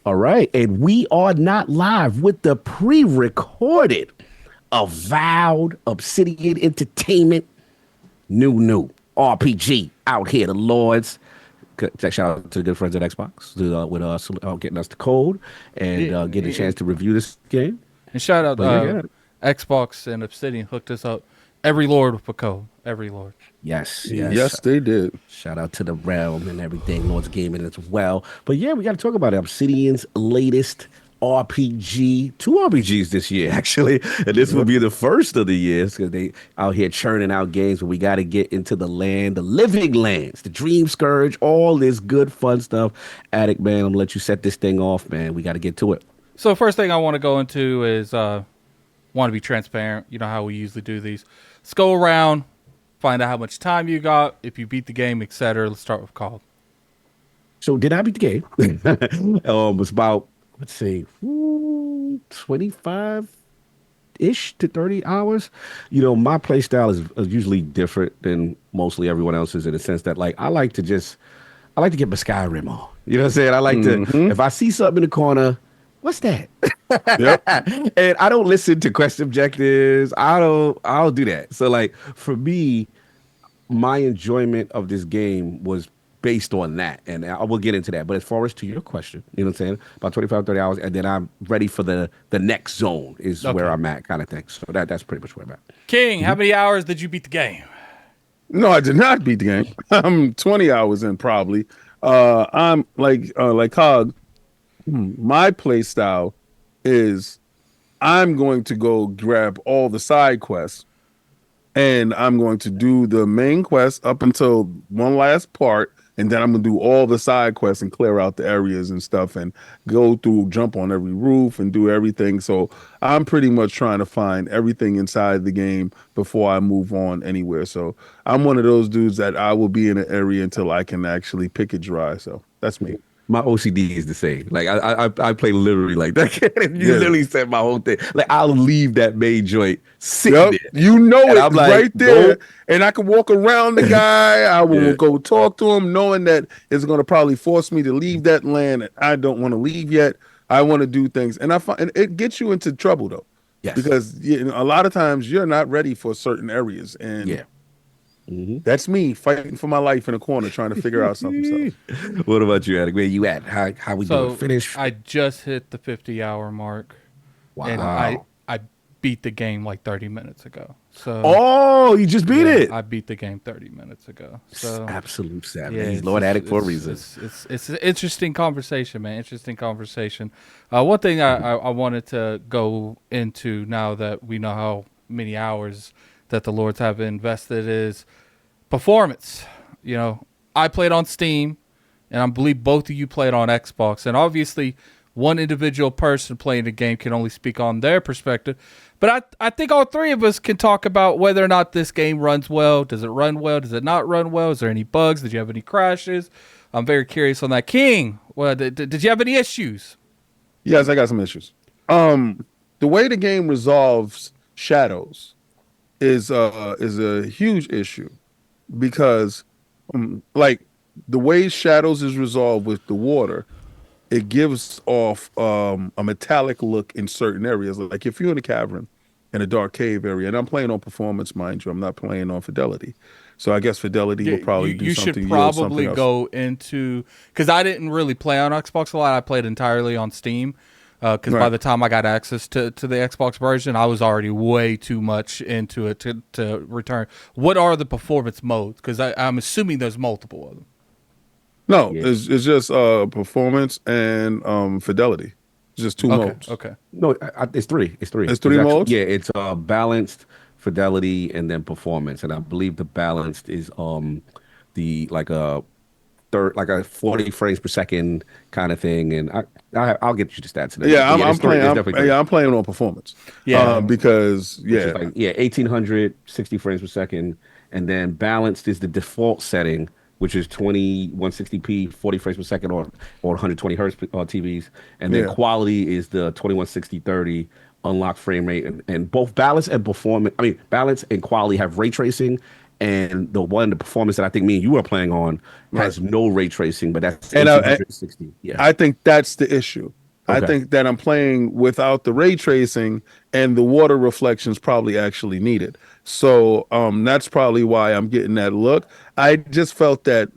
All right. And we are not live with the pre-recorded Avowed Obsidian Entertainment new RPG out here. The Lords. Shout out to the good friends at Xbox with us getting us the code and Yeah, getting a yeah. chance to review this game. And shout out But yeah. Xbox and Obsidian hooked us up. Every Lord with a code. Every Lord. Yes. Yes, they did. Shout out to the realm and everything, Lord's Gaming as well. But yeah, we got to talk about Obsidian's latest RPG, two RPGs this year actually, and this will Yep. be the first of the years because they out here churning out games. But we got to get into the land, the living lands, the Dream Scourge, all this good fun stuff. Addict man, I'm gonna let you set this thing off, man. We got to get to it. So first thing I want to go into is want to be transparent. You know how we usually do these. Let's go around, find out how much time you got, if you beat the game, etc. Let's start with Call. So did I beat the game? It's about let's see, 25 ish to 30 hours. You know, my play style is usually different than mostly everyone else's in the sense that like I like to get my Skyrim on. You know what I'm saying? I like to Hmm. if I see something in the corner, what's that? Yep. And I don't listen to quest objectives. I don't do that. So like for me, my enjoyment of this game was based on that. And I will get into that. But as far as to your question, you know what I'm saying? About 25, 30 hours, and then I'm ready for the next zone is where Okay. I'm at kind of thing. So that's pretty much where I'm at. King, how many hours did you beat the game? No, I did not beat the game. I'm 20 hours in probably. I'm like Cog. My play style is I'm going to go grab all the side quests and I'm going to do the main quest up until one last part, and then I'm gonna do all the side quests and clear out the areas and stuff, and go through, jump on every roof, and do everything. So I'm pretty much trying to find everything inside the game before I move on anywhere. So I'm one of those dudes that I will be in an area until I can actually pick it dry. So that's me. My OCD is the same. Like I play literally like that. You Yeah. literally said my whole thing. Like I'll leave that main joint sitting Yep, there, you know and it I'm like, right there, nope. and I can walk around the guy. I will Yeah. go talk to him, knowing that it's going to probably force me to leave that land that I don't want to leave yet. I want to do things, and I find and it gets you into trouble though, Yes. because you know, a lot of times you're not ready for certain areas, and Yeah. Hmm. that's me fighting for my life in a corner trying to figure out something. So What about you, Attic? Where you at? How we doing? So Finish? I just hit the 50-hour mark, and Wow. I beat the game like 30 minutes ago. So Oh, you just beat yeah, it. I beat the game 30 minutes ago. So Absolute savage. yeah, He's Lord Attic for a reason. it's an interesting conversation, man. Interesting conversation. One thing I wanted to go into now that we know how many hours that the Lords have invested is performance. You know, I played on Steam, and I believe both of you played on Xbox. And obviously, one individual person playing the game can only speak on their perspective. But I think all three of us can talk about whether or not this game runs well. Does it run well? Does it not run well? Is there any bugs? Did you have any crashes? I'm very curious on that. King, well, did you have any issues? yes, I got some issues. The way the game resolves shadows is a huge issue because like the way shadows is resolved with the water, it gives off a metallic look in certain areas. Like if you're in a cavern in a dark cave area, and I'm playing on performance, mind you, I'm not playing on fidelity. So I guess fidelity Yeah, will probably do you should something, yield probably something else. go into because I didn't really play on Xbox a lot. I played entirely on Steam because by Right. the time I got access to the Xbox version, I was already way too much into it to return. What are the performance modes? Because I'm assuming there's multiple of them. No, Yeah. it's just performance and fidelity. It's just two Okay, modes. okay. No, it's three. It's three. It's It's three actually modes. yeah. It's balanced, fidelity, and then performance. And I believe the balanced is the like a third like a 40 frames per second kind of thing. And I'll get you the stats in a minute. Yeah, But I'm, yeah, I'm there's three. playing. There's definitely three. I'm playing on performance, Yeah, because Which is yeah, like yeah 1800 60 frames per second, and then balanced is the default setting, which is 2160p 40 frames per second or 120 hertz TVs, and then yeah, quality is the 2160 30 unlocked frame rate, and both balance and performance, I mean balance and quality have ray tracing and the performance that I think me and you are playing on Right. has no ray tracing, but that's And I 1860. Yeah. I think that's the issue. I Okay. think that I'm playing without the ray tracing and the water reflections probably actually needed. So that's probably why I'm getting that look. I just felt that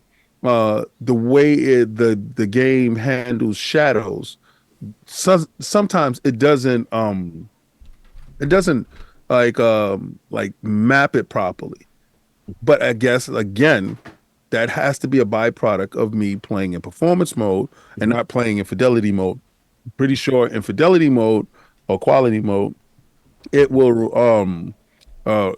the way the game handles shadows, sometimes it doesn't like map it properly. But I guess again, that has to be a byproduct of me playing in performance mode and Mhm. not playing in fidelity mode. Pretty sure in fidelity mode or quality mode, it will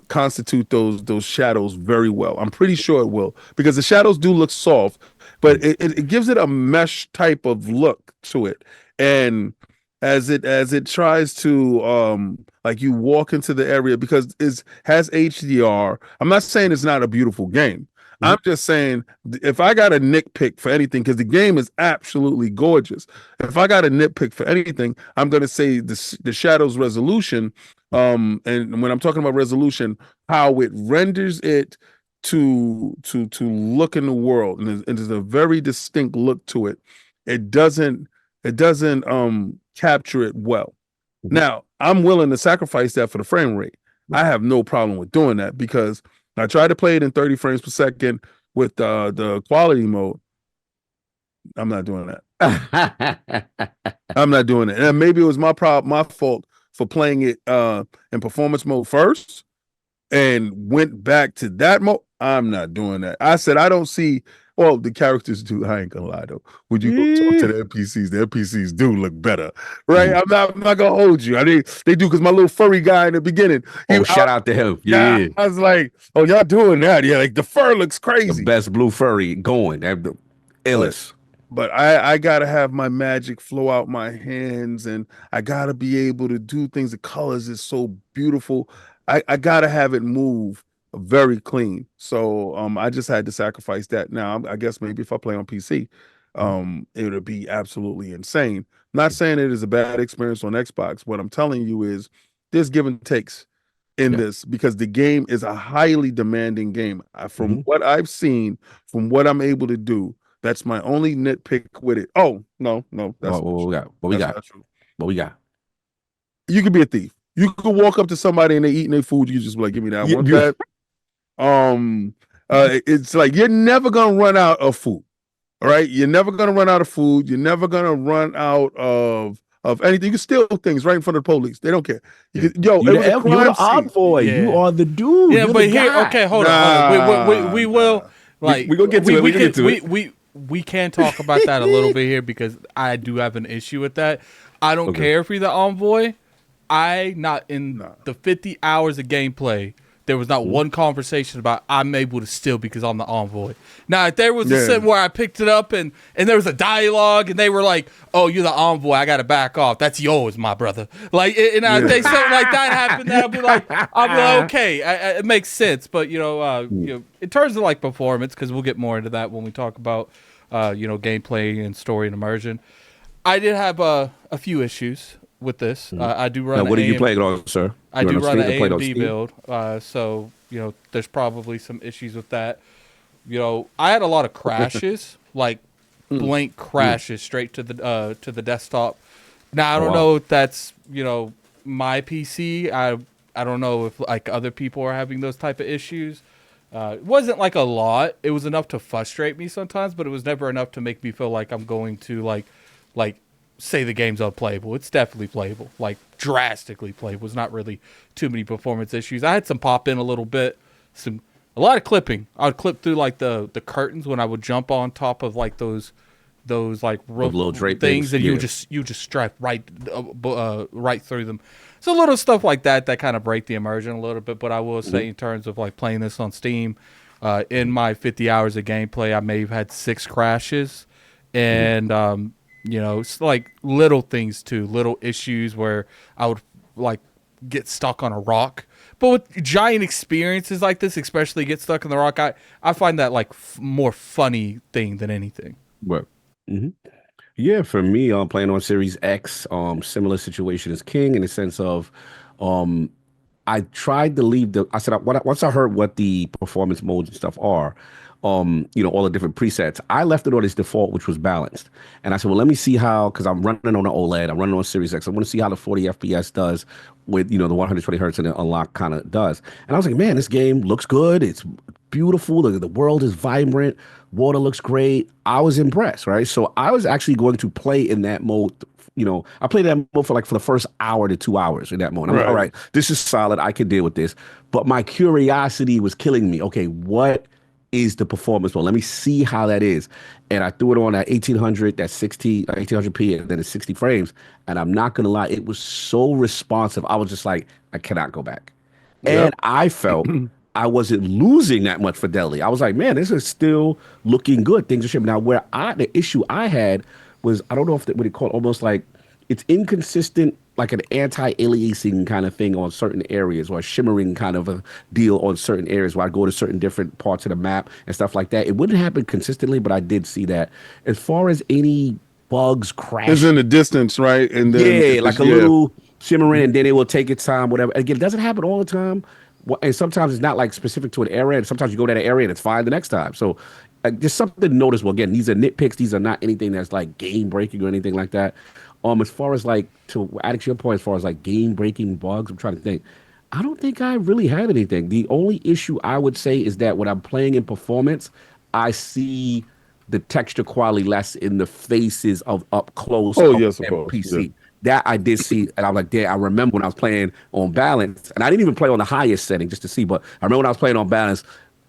constitute those shadows very well. I'm pretty sure it will because the shadows do look soft, but it gives it a mesh type of look to it. And as it tries to like you walk into the area because it has HDR. I'm not saying it's not a beautiful game. Mhm. I'm just saying if I got a nitpick for anything, because the game is absolutely gorgeous. If I got a nitpick for anything, I'm gonna say the shadows resolution. And when I'm talking about resolution, how it renders it to look in the world, and there's a very distinct look to it. It doesn't capture it well. Mhm. Now, I'm willing to sacrifice that for the frame rate. I have no problem with doing that because I tried to play it in 30 frames per second with the quality mode. I'm not doing that. I'm not doing it. And maybe it was my fault for playing it in performance mode first and went back to that mode. I'm not doing that. I said I don't see. Well, the characters do. I ain't gonna lie though. When you go talk to Yeah. the NPCs do look better, right? Mhm. I'm not gonna hold you. I mean, they do because my little furry guy in the beginning, Oh, shout out to him. yeah, Yeah. I was like, oh, y'all doing that? Yeah, like the fur looks The crazy. best blue furry going. That the But illest. I gotta have my magic flow out my hands, and I gotta be able to do things. The colors is so beautiful. I gotta have it move very clean. So I just had to sacrifice that. Now I guess maybe if I play on PC, it would be absolutely insane. Not saying it is a bad experience on Xbox. What I'm telling you is there's give and takes in Yeah. this because the game is a highly demanding game. From Hmm. what I've seen, from what I'm able to do, that's my only nitpick with it. Oh, no, no, that's not What we true. got? What we That's got? not true. What we got? You could be a thief. You could walk up to somebody and they eating their food. You just be like, give me that. I want You, that. Um, it's like you're never gonna run out of food. All right. You're never gonna run out of food. You're never gonna run out of anything. You can steal things right in front of the police. They don't care. yeah. Yo, it was a You're crime the scene. envoy. You Yeah. are the dude. Yeah, You're the but here, guy. okay, hold on. Nah, We will nah. like We gonna get to it. We gonna get to it. we can talk about that a little bit here because I do have an issue with that. I don't Okay. care if you're the envoy. I not in Nah. the 50 hours of gameplay. There was not one conversation about I'm able to steal because I'm the envoy. Now, if there was a Yeah. scene where I picked it up and there was a dialogue and they were like, "Oh, you're the envoy. I got to back off. That's yours, my brother." Like, and I think something like that happened. Then I'll be like, okay, it makes sense. But in terms of like performance, because we'll get more into that when we talk about gameplay and story and immersion. I did have a few issues with this. I do run Now, an what are you AM playing on, sir? I You do on run an Steam or playing on AMD Steam? build, so there's probably some issues with that. I had a lot of crashes, like blank crashes straight to the desktop. Now I Oh, don't wow. know if that's my PC. I don't know if like other people are having those type of issues. It wasn't like a lot. It was enough to frustrate me sometimes, but it was never enough to make me feel like I'm going to like say the game's unplayable. It's definitely playable, like drastically playable. It's not really too many performance issues. I had some pop in a little bit, a lot of clipping. I would clip through like the curtains when I would jump on top of like those like Those little drape things, things, and yeah. you just strike right through them. So little stuff like that kind of break the immersion a little bit. But I will say in terms of like playing this on Steam, in my 50 hours of gameplay, I may have had 6 crashes, and it's like little things too, little issues where I would like get stuck on a rock. But with giant experiences like this, especially get stuck in the rock, I find that like more funny thing than anything. But yeah, for me, playing on Series X, similar situation as King in the sense of, um, I tried to leave the. I said once I heard what the performance modes and stuff are, all the different presets. I left it on its default, which was balanced. And I said, well, let me see how, because I'm running on an OLED, I'm running on Series X. I want to see how the 40 FPS does with the 120 hertz and the unlock kind of does. And I was like, man, this game looks good. It's beautiful. The world is vibrant. Water looks great. I was impressed, right? So I was actually going to play in that mode. I played that mode for the first hour to 2 hours in that mode. I'm like, all right, this is solid. I can deal with this. But my curiosity was killing me. Okay, what is the performance mode? Let me see how that is. And I threw it on at 1800, that's 1800p, and then it's 60 frames. And I'm not going to lie, it was so responsive. I was just like, I cannot go back. And I felt I wasn't losing that much fidelity. I was like, man, this is still looking good. Things are shipping. Now, the issue I had was, I don't know what they call it, almost like it's inconsistent, like an anti-aliasing kind of thing on certain areas, or a shimmering kind of a deal on certain areas where I go to certain different parts of the map and stuff like that. It wouldn't happen consistently, but I did see that. As far as any bugs, crash, it's in the distance, right? And then like a little shimmering, and then it will take its time, whatever. Again, it doesn't happen all the time. And sometimes it's not like specific to an area, and sometimes you go to that area and it's fine the next time. So just something noticeable. Again, these are nitpicks. These are not anything that's like game breaking or anything like that. As far as to add to your point, as far as like game breaking bugs, I'm trying to think. I don't think I really had anything. The only issue I would say is that when I'm playing in performance, I see the texture quality less in the faces of up close. Oh, yes, of course. PC. Yeah. That I did see, and I'm like, damn, I remember when I was playing on balance, and I didn't even play on the highest setting just to see, but I remember when I was playing on balance,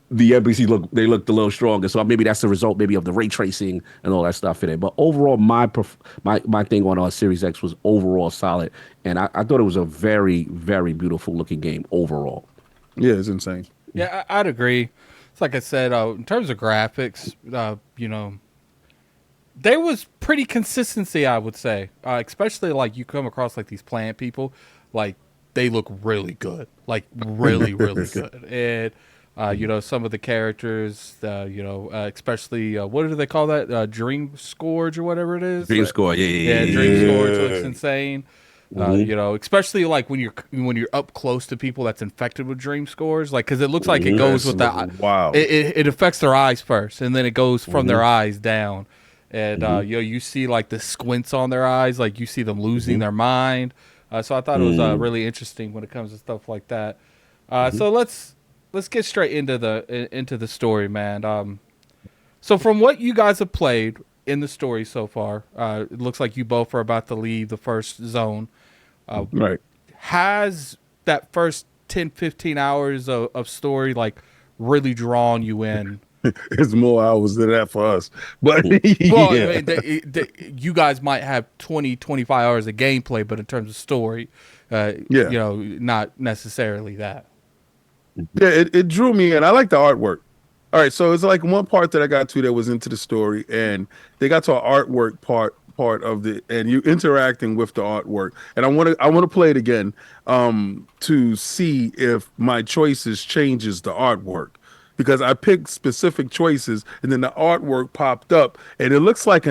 the NPCs looked a little stronger. So maybe that's the result maybe of the ray tracing and all that stuff in it. But overall, my thing on our Series X was overall solid, and I thought it was a very, very beautiful looking game overall. Yeah, it's insane. Yeah, I'd agree. It's like I said, in terms of graphics, there was pretty consistency, I would say. Especially like you come across like these plant people, like they look really good, like really, really good. And some of the characters, especially what do they call that? Dream Scourge or whatever it is. Dream Scourge, yeah. Dream Scourge looks insane. Especially like when you're up close to people that's infected with dream scores, like because it looks like it goes with that. Wow. It affects their eyes first, and then it goes from their eyes down, and you see like the squints on their eyes, like you see them losing their mind. So I thought it was really interesting when it comes to stuff like that. So let's get straight into the story, man. So from what you guys have played in the story so far, it looks like you both are about to leave the first zone. Right. Has that first 10, 15 hours of story like really drawn you in? It's more hours than that for us. But Well, yeah. I mean, you guys might have 20, 25 hours of gameplay, but in terms of story, not necessarily that. Yeah, it drew me in. I like the artwork. All right, so it's like one part that I got to that was into the story, and they got to an artwork part of the, and you interacting with the artwork, and I want to play it again to see if my choices changes the artwork, because I picked specific choices, and then the artwork popped up, and it looks like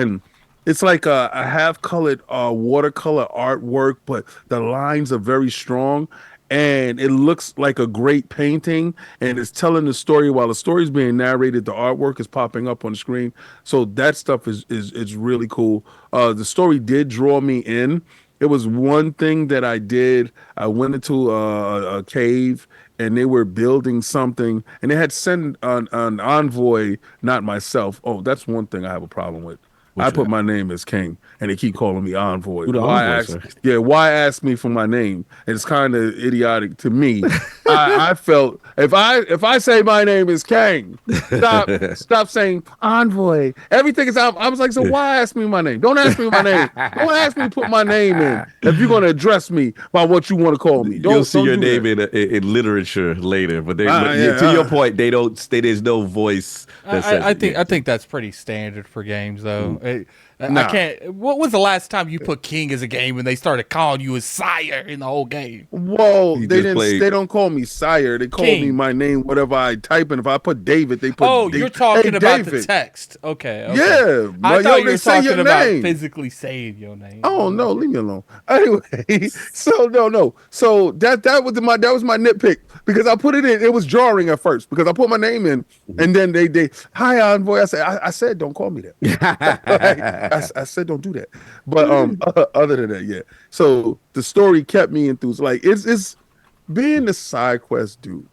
it's like a half-colored watercolor artwork, but the lines are very strong. And it looks like a great painting, and it's telling the story while the story is being narrated. The artwork is popping up on the screen, so that stuff is really cool. The story did draw me in. It was one thing that I did. I went into a cave, and they were building something, and they had sent an envoy, not myself. Oh, that's one thing I have a problem with. I put my name as King, and they keep calling me Envoy. Who the envoy, sir? Why ask me for my name? And it's kind of idiotic to me. I felt if I say my name is King, stop saying Envoy. Everything is out. I was like, so why ask me my name? Don't ask me my name. Don't ask me to put my name in. If you're going to address me by what you want to call me, you'll see your name in literature later. But to your point, they don't. There's no voice. I think that's pretty standard for games, though. I Nah. can't. What was the last time you put King as a game and they started calling you as sire in the whole game? Well, He they just didn't. played. They don't call me sire. They call me King. my name, whatever I type. And if I put David, they put Oh, you're David. Hey, talking about the David. text. Okay, okay. Yeah, I but thought yo, you they were say your talking about name. physically saying your name. Oh no, leave me alone. Anyway, so no. So that was my nitpick because I put it in. It was jarring at first because I put my name in, and then they hi envoy. I said don't call me that. Like, I said don't do that. But other than that, yeah. So the story kept me enthused. Like it's being the side quest dude.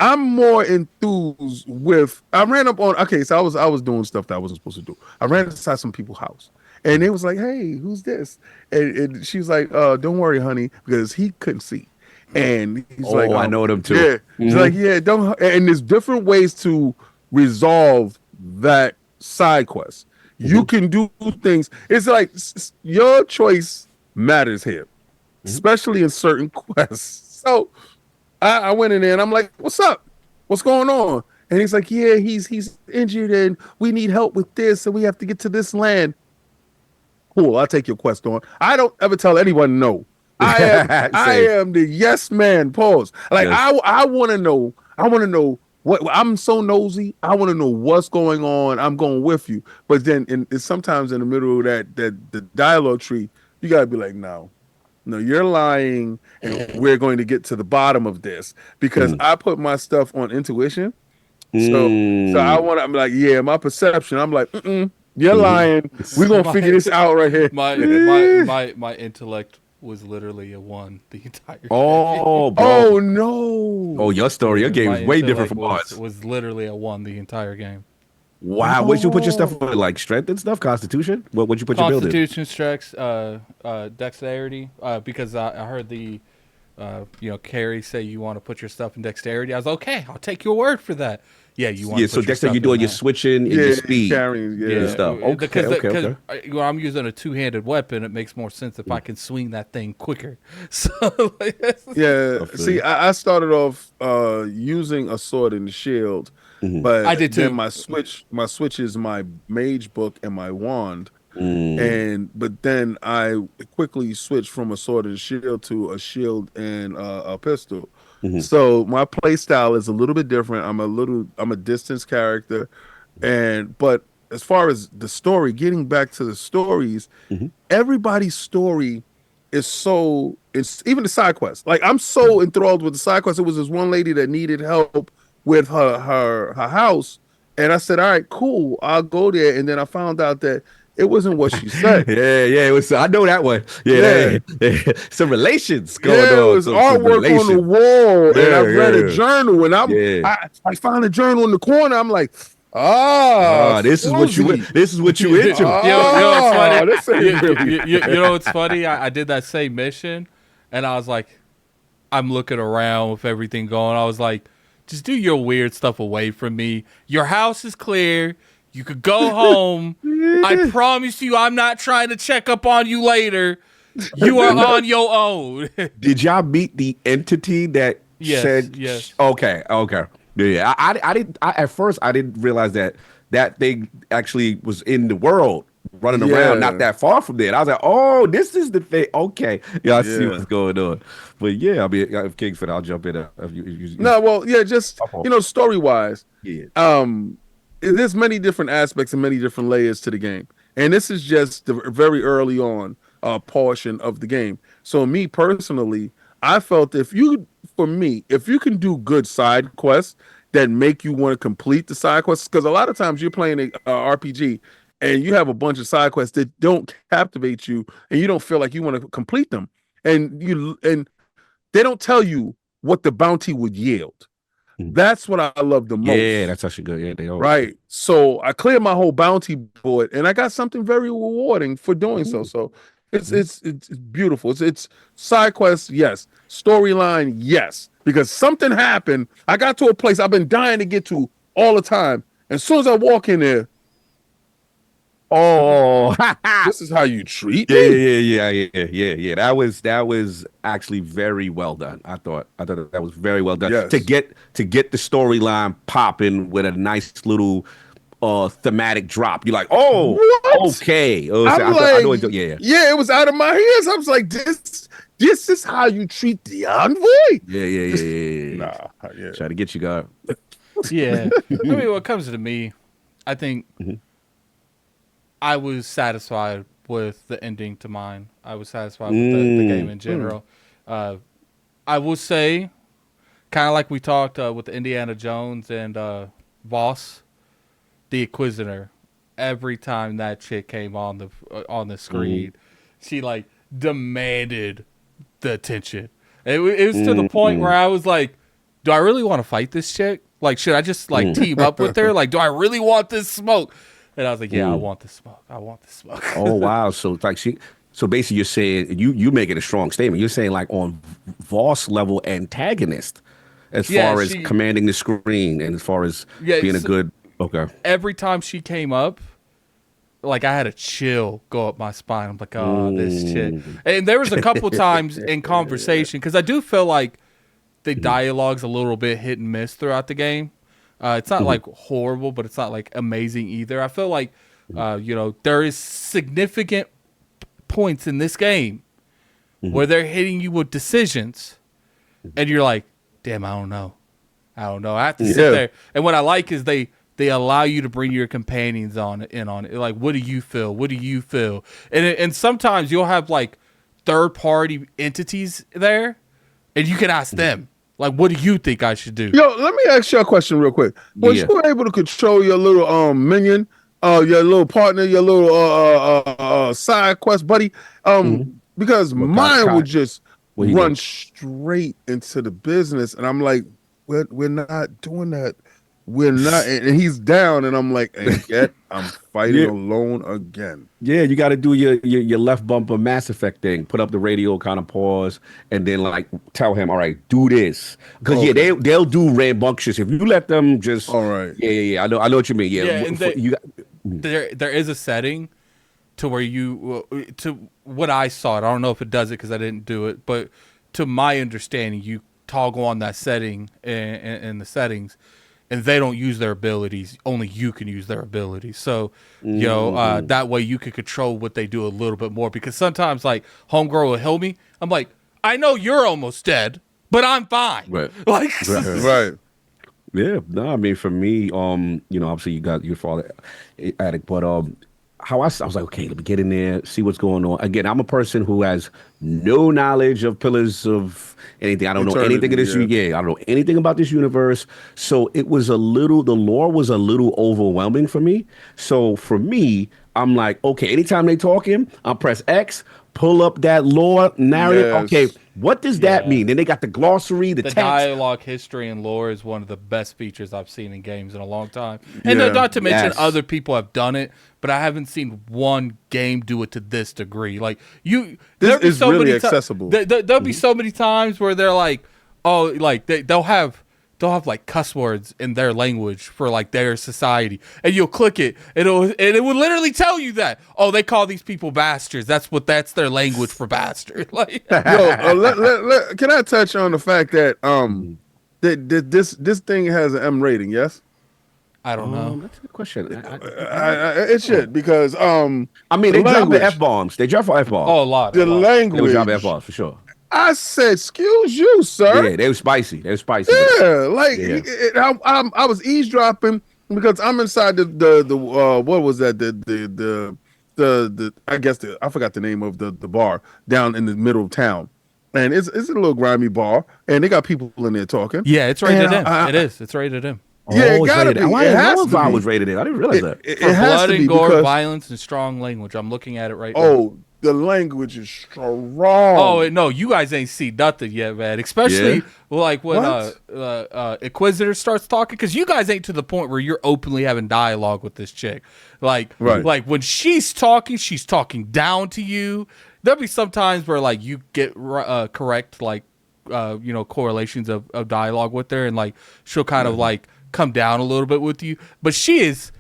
I'm more enthused with. I ran up on. Okay, so I was doing stuff that I wasn't supposed to do. I ran inside some people's house, and they was like, "Hey, who's this?" And she was like, "Don't worry, honey," because he couldn't see, and he's like, Oh, I know them too. yeah." She's like, "Yeah, don't." And there's different ways to resolve that side quest. You can do things. It's like your choice matters here, especially in certain quests. So I went in there and I'm like, "What's up? What's going on?" And he's like, "Yeah, he's injured and we need help with this, and we have to get to this land." Cool, I'll take your quest on. I don't ever tell anyone no. I Same. am the yes man. Pause. Like Yes. I want to know. I want to know what. I'm so nosy. I want to know what's going on. I'm going with you. But then, it's sometimes in the middle of that the dialogue tree, you gotta be like, no. No, you're lying, and we're going to get to the bottom of this because Mm. I put my stuff on intuition. So I Mm. want to be like, yeah, my perception. I'm like, you're Mhm. lying. We're gonna figure this out right here. My intellect was literally a 1 the entire game. Oh, bro. Oh Oh, no. your story, your Yeah, game my is way different intellect from ours. was literally a 1 the entire game. Wow. What'd you put your stuff with? Like strength and stuff? Constitution? What'd you put your build in? Constitution strikes, dexterity, because I heard Carrie say you want to put your stuff in dexterity. I was okay. I'll take your word for that. Yeah, you want Yeah, to so put your Dexter, stuff you're in doing your that. switching and Yeah, your speed carrying. Yeah. and stuff. Okay, because okay. I'm using a two-handed weapon. It makes more sense if I can swing that thing quicker. So, like, Yeah. I feel See, you. I started off using a sword and a shield, I but did then too. my switch is my mage book and my wand. Mm. But then I quickly switched from a sword and shield to a shield and a pistol. Mhm. So my play style is a little bit different. I'm a distance character, but as far as the story, getting back to the stories, Mhm. everybody's story is so it's even the side quest. Like I'm so enthralled with the side quest. It was this one lady that needed help with her house, and I said, "All right, cool, I'll go there." And then I found out that it wasn't what she said. Yeah. It was. I know that one. Yeah, Yeah, some relations going yeah, it on. was Some artwork on the relations. wall, and I read a Yeah. journal, and Yeah. I found a journal in the corner. I'm like, This is what you. Susie. This is what you into. It's funny. This ain't really. It's funny. I did that same mission, and I was like, I'm looking around with everything going. I was like, just do your weird stuff away from me. Your house is clear. You could go home. I promise you, I'm not trying to check up on you later. You are on your own. Did y'all meet the entity that Yes, said? yes. Okay. Yeah. I didn't. At first, I didn't realize that thing actually was in the world, running around, not Yeah, that far from there. And I was like, oh, this is the thing. Okay. Yeah, I see yeah. what's going on. But yeah, I mean, if Kingsford, I'll jump in. If you No, well, yeah, just up on. story wise, Yeah. there's many different aspects and many different layers to the game, and this is just the very early on portion of the game. So me personally, I felt if you can do good side quests that make you want to complete the side quests, because a lot of times you're playing a RPG and you have a bunch of side quests that don't captivate you, and you don't feel like you want to complete them, and they don't tell you what the bounty would yield. Mhm. That's what I love the Yeah, most. that's actually good. Yeah, they don't. Right. So I cleared my whole bounty board and I got something very rewarding for doing so. So it's beautiful. It's side quests, yes. Storyline, yes. Because something happened. I got to a place I've been dying to get to all the time. And as soon as I walk in there, Oh, this is how you treat me? yeah. That was actually very well done. I thought that was very well done Yes. to get the storyline popping with a nice little thematic drop. You're like, oh, What? okay. Oh, so I'm I know like, it, yeah, yeah, it was out of my hands. I was like, this is how you treat the envoy? This, yeah. nah, yeah. Try to get you, God. Yeah. I mean, what comes to me, I think Mhm. I was satisfied with the ending to mine. I was satisfied with the game in general. I will say, kind of like we talked with the Indiana Jones and Voss, the Inquisitor. Every time that chick came on the screen, she like demanded the attention. It was to the point where I was like, "Do I really want to fight this chick? Like, should I just like team up with her? Like, do I really want this smoke?" And I was like, "Yeah, I want the smoke. I want the smoke." Oh wow! So it's like so basically, you're saying you making a strong statement. You're saying like on Voss level antagonist, as Yeah, far as commanding the screen and as far as being a good okay. Every time she came up, like I had a chill go up my spine. I'm like, oh, this shit. And there was a couple times in conversation because I do feel like the dialogue's a little bit hit and miss throughout the game. It's not like horrible, but it's not like amazing either. I feel like there is significant points in this game where they're hitting you with decisions, and you're like, damn, I don't know. I have to sit there. And what I like is they allow you to bring your companions in on it. Like, what do you feel? What do you feel? And sometimes you'll have like third party entities there, and you can ask them, like, what do you think I should do? Yo, let me ask you a question real quick. Was you able to control your little minion, your little partner, your little side quest buddy? Because mine would just run straight into the business, and I'm like, we're not doing that. We're not, and he's down, and I'm like, and yet I'm fighting alone again. Yeah, you got to do your left bumper Mass Effect thing. Put up the radio, kind of pause, and then like tell him, all right, do this. Because they'll do rambunctious if you let them just. All right. Yeah. I know what you mean. Yeah, and there is a setting to where to what I saw it. I don't know if it does it because I didn't do it, but to my understanding, you toggle on that setting in the settings. And they don't use their abilities. Only you can use their abilities. So, that way you can control what they do a little bit more. Because sometimes, like, homegirl will heal me. I'm like, I know you're almost dead, but I'm fine. Right. Like, right. Yeah. No, I mean, for me, obviously you got your father addict, but I was like, okay, let me get in there, see what's going on. Again, I'm a person who has no knowledge of pillars of anything. I don't know anything of this. I don't know anything about this universe. So the lore was a little overwhelming for me. So for me, I'm like, okay, anytime they talking, I'll press X, pull up that lore narrative. Yes. Okay, what does that mean? Then they got the glossary, the text. Dialogue, history, and lore is one of the best features I've seen in games in a long time. And not to mention other people have done it, but I haven't seen one game do it to this degree. Like this is really accessible. There'll be so many times where they're like, oh, like they'll have like cuss words in their language for like their society, and you'll click it, and it will literally tell you that, oh, they call these people bastards. That's their language for bastard. Like, can I touch on the fact that this thing has an M rating? Yes. I don't know. That's a good question. It should because I mean, they drop the F-bombs. They drop F-bombs. Oh, a lot. The language. They drop F-bombs for sure. I said, "Excuse you, sir." Yeah, they were spicy. Yeah, I was eavesdropping because I'm inside the what was that the I guess I forgot the name of the bar down in the middle of town, and it's a little grimy bar, and they got people in there talking. Yeah, it's rated M. It's rated M. Yeah, it gotta be. I didn't know if I was rated M. I didn't realize that. It For has blood to and be gore, because violence, and strong language. I'm looking at it right now. oh, the language is strong. Oh no, you guys ain't see nothing yet, man. Especially like when Inquisitor starts talking, because you guys ain't to the point where you're openly having dialogue with this chick. Like when she's talking down to you. There'll be some times where like you get correct like correlations of dialogue with her, and like she'll kind of like come down a little bit with you, but she is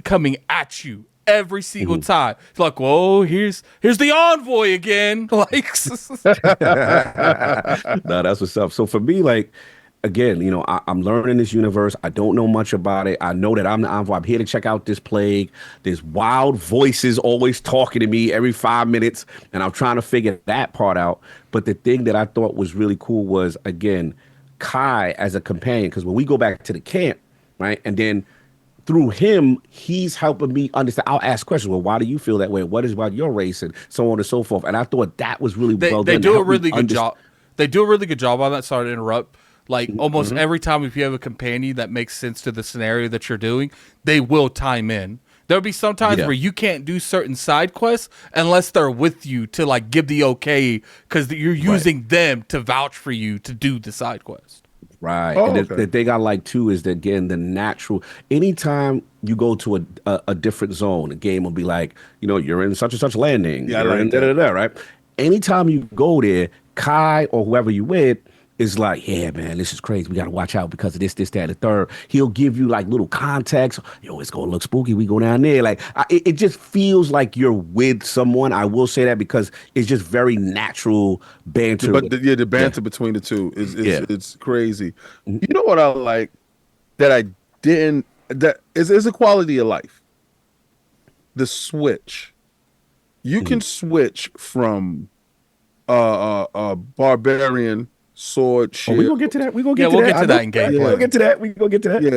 coming at you every single time. It's like, whoa, here's the envoy again. Like, no, that's what's up. So for me, like, again, I'm learning this universe. I don't know much about it. I know that I'm the envoy. I'm here to check out this plague. There's wild voices always talking to me every 5 minutes, and I'm trying to figure that part out. But the thing that I thought was really cool was, again, Kai as a companion. Because when we go back to the camp, right, and then through him, he's helping me understand. I'll ask questions. Well, why do you feel that way? What is about your race, and so on and so forth. And I thought that was really well They done. do a really good job. They do a really good job on that. Sorry to interrupt. Like almost every time, if you have a companion that makes sense to the scenario that you're doing, they will time in. There'll be some times where you can't do certain side quests unless they're with you to like give the okay, because you're using them to vouch for you to do the side quest. Right. Oh, And okay. the thing I like too is that, again, the natural, anytime you go to a different zone, the game will be like, you're in such and such landing. Yeah, I You're like in that. da da da, right? Anytime you go there, Kai or whoever you with is like, yeah, man, this is crazy. We got to watch out because of this, that, and the third. He'll give you like little context. Yo, it's going to look spooky. We go down there. Like, it just feels like you're with someone. I will say that because it's just very natural banter. But the banter between the two is Yeah. it's crazy. You know what I like that I didn't that is a quality of life. The switch. You can switch from barbarian sword Oh, we're shield. gonna get to that. We're gonna Yeah, get to we'll that. get to I that know- in We're gameplay. gonna get to that. We're gonna get to that. Yeah,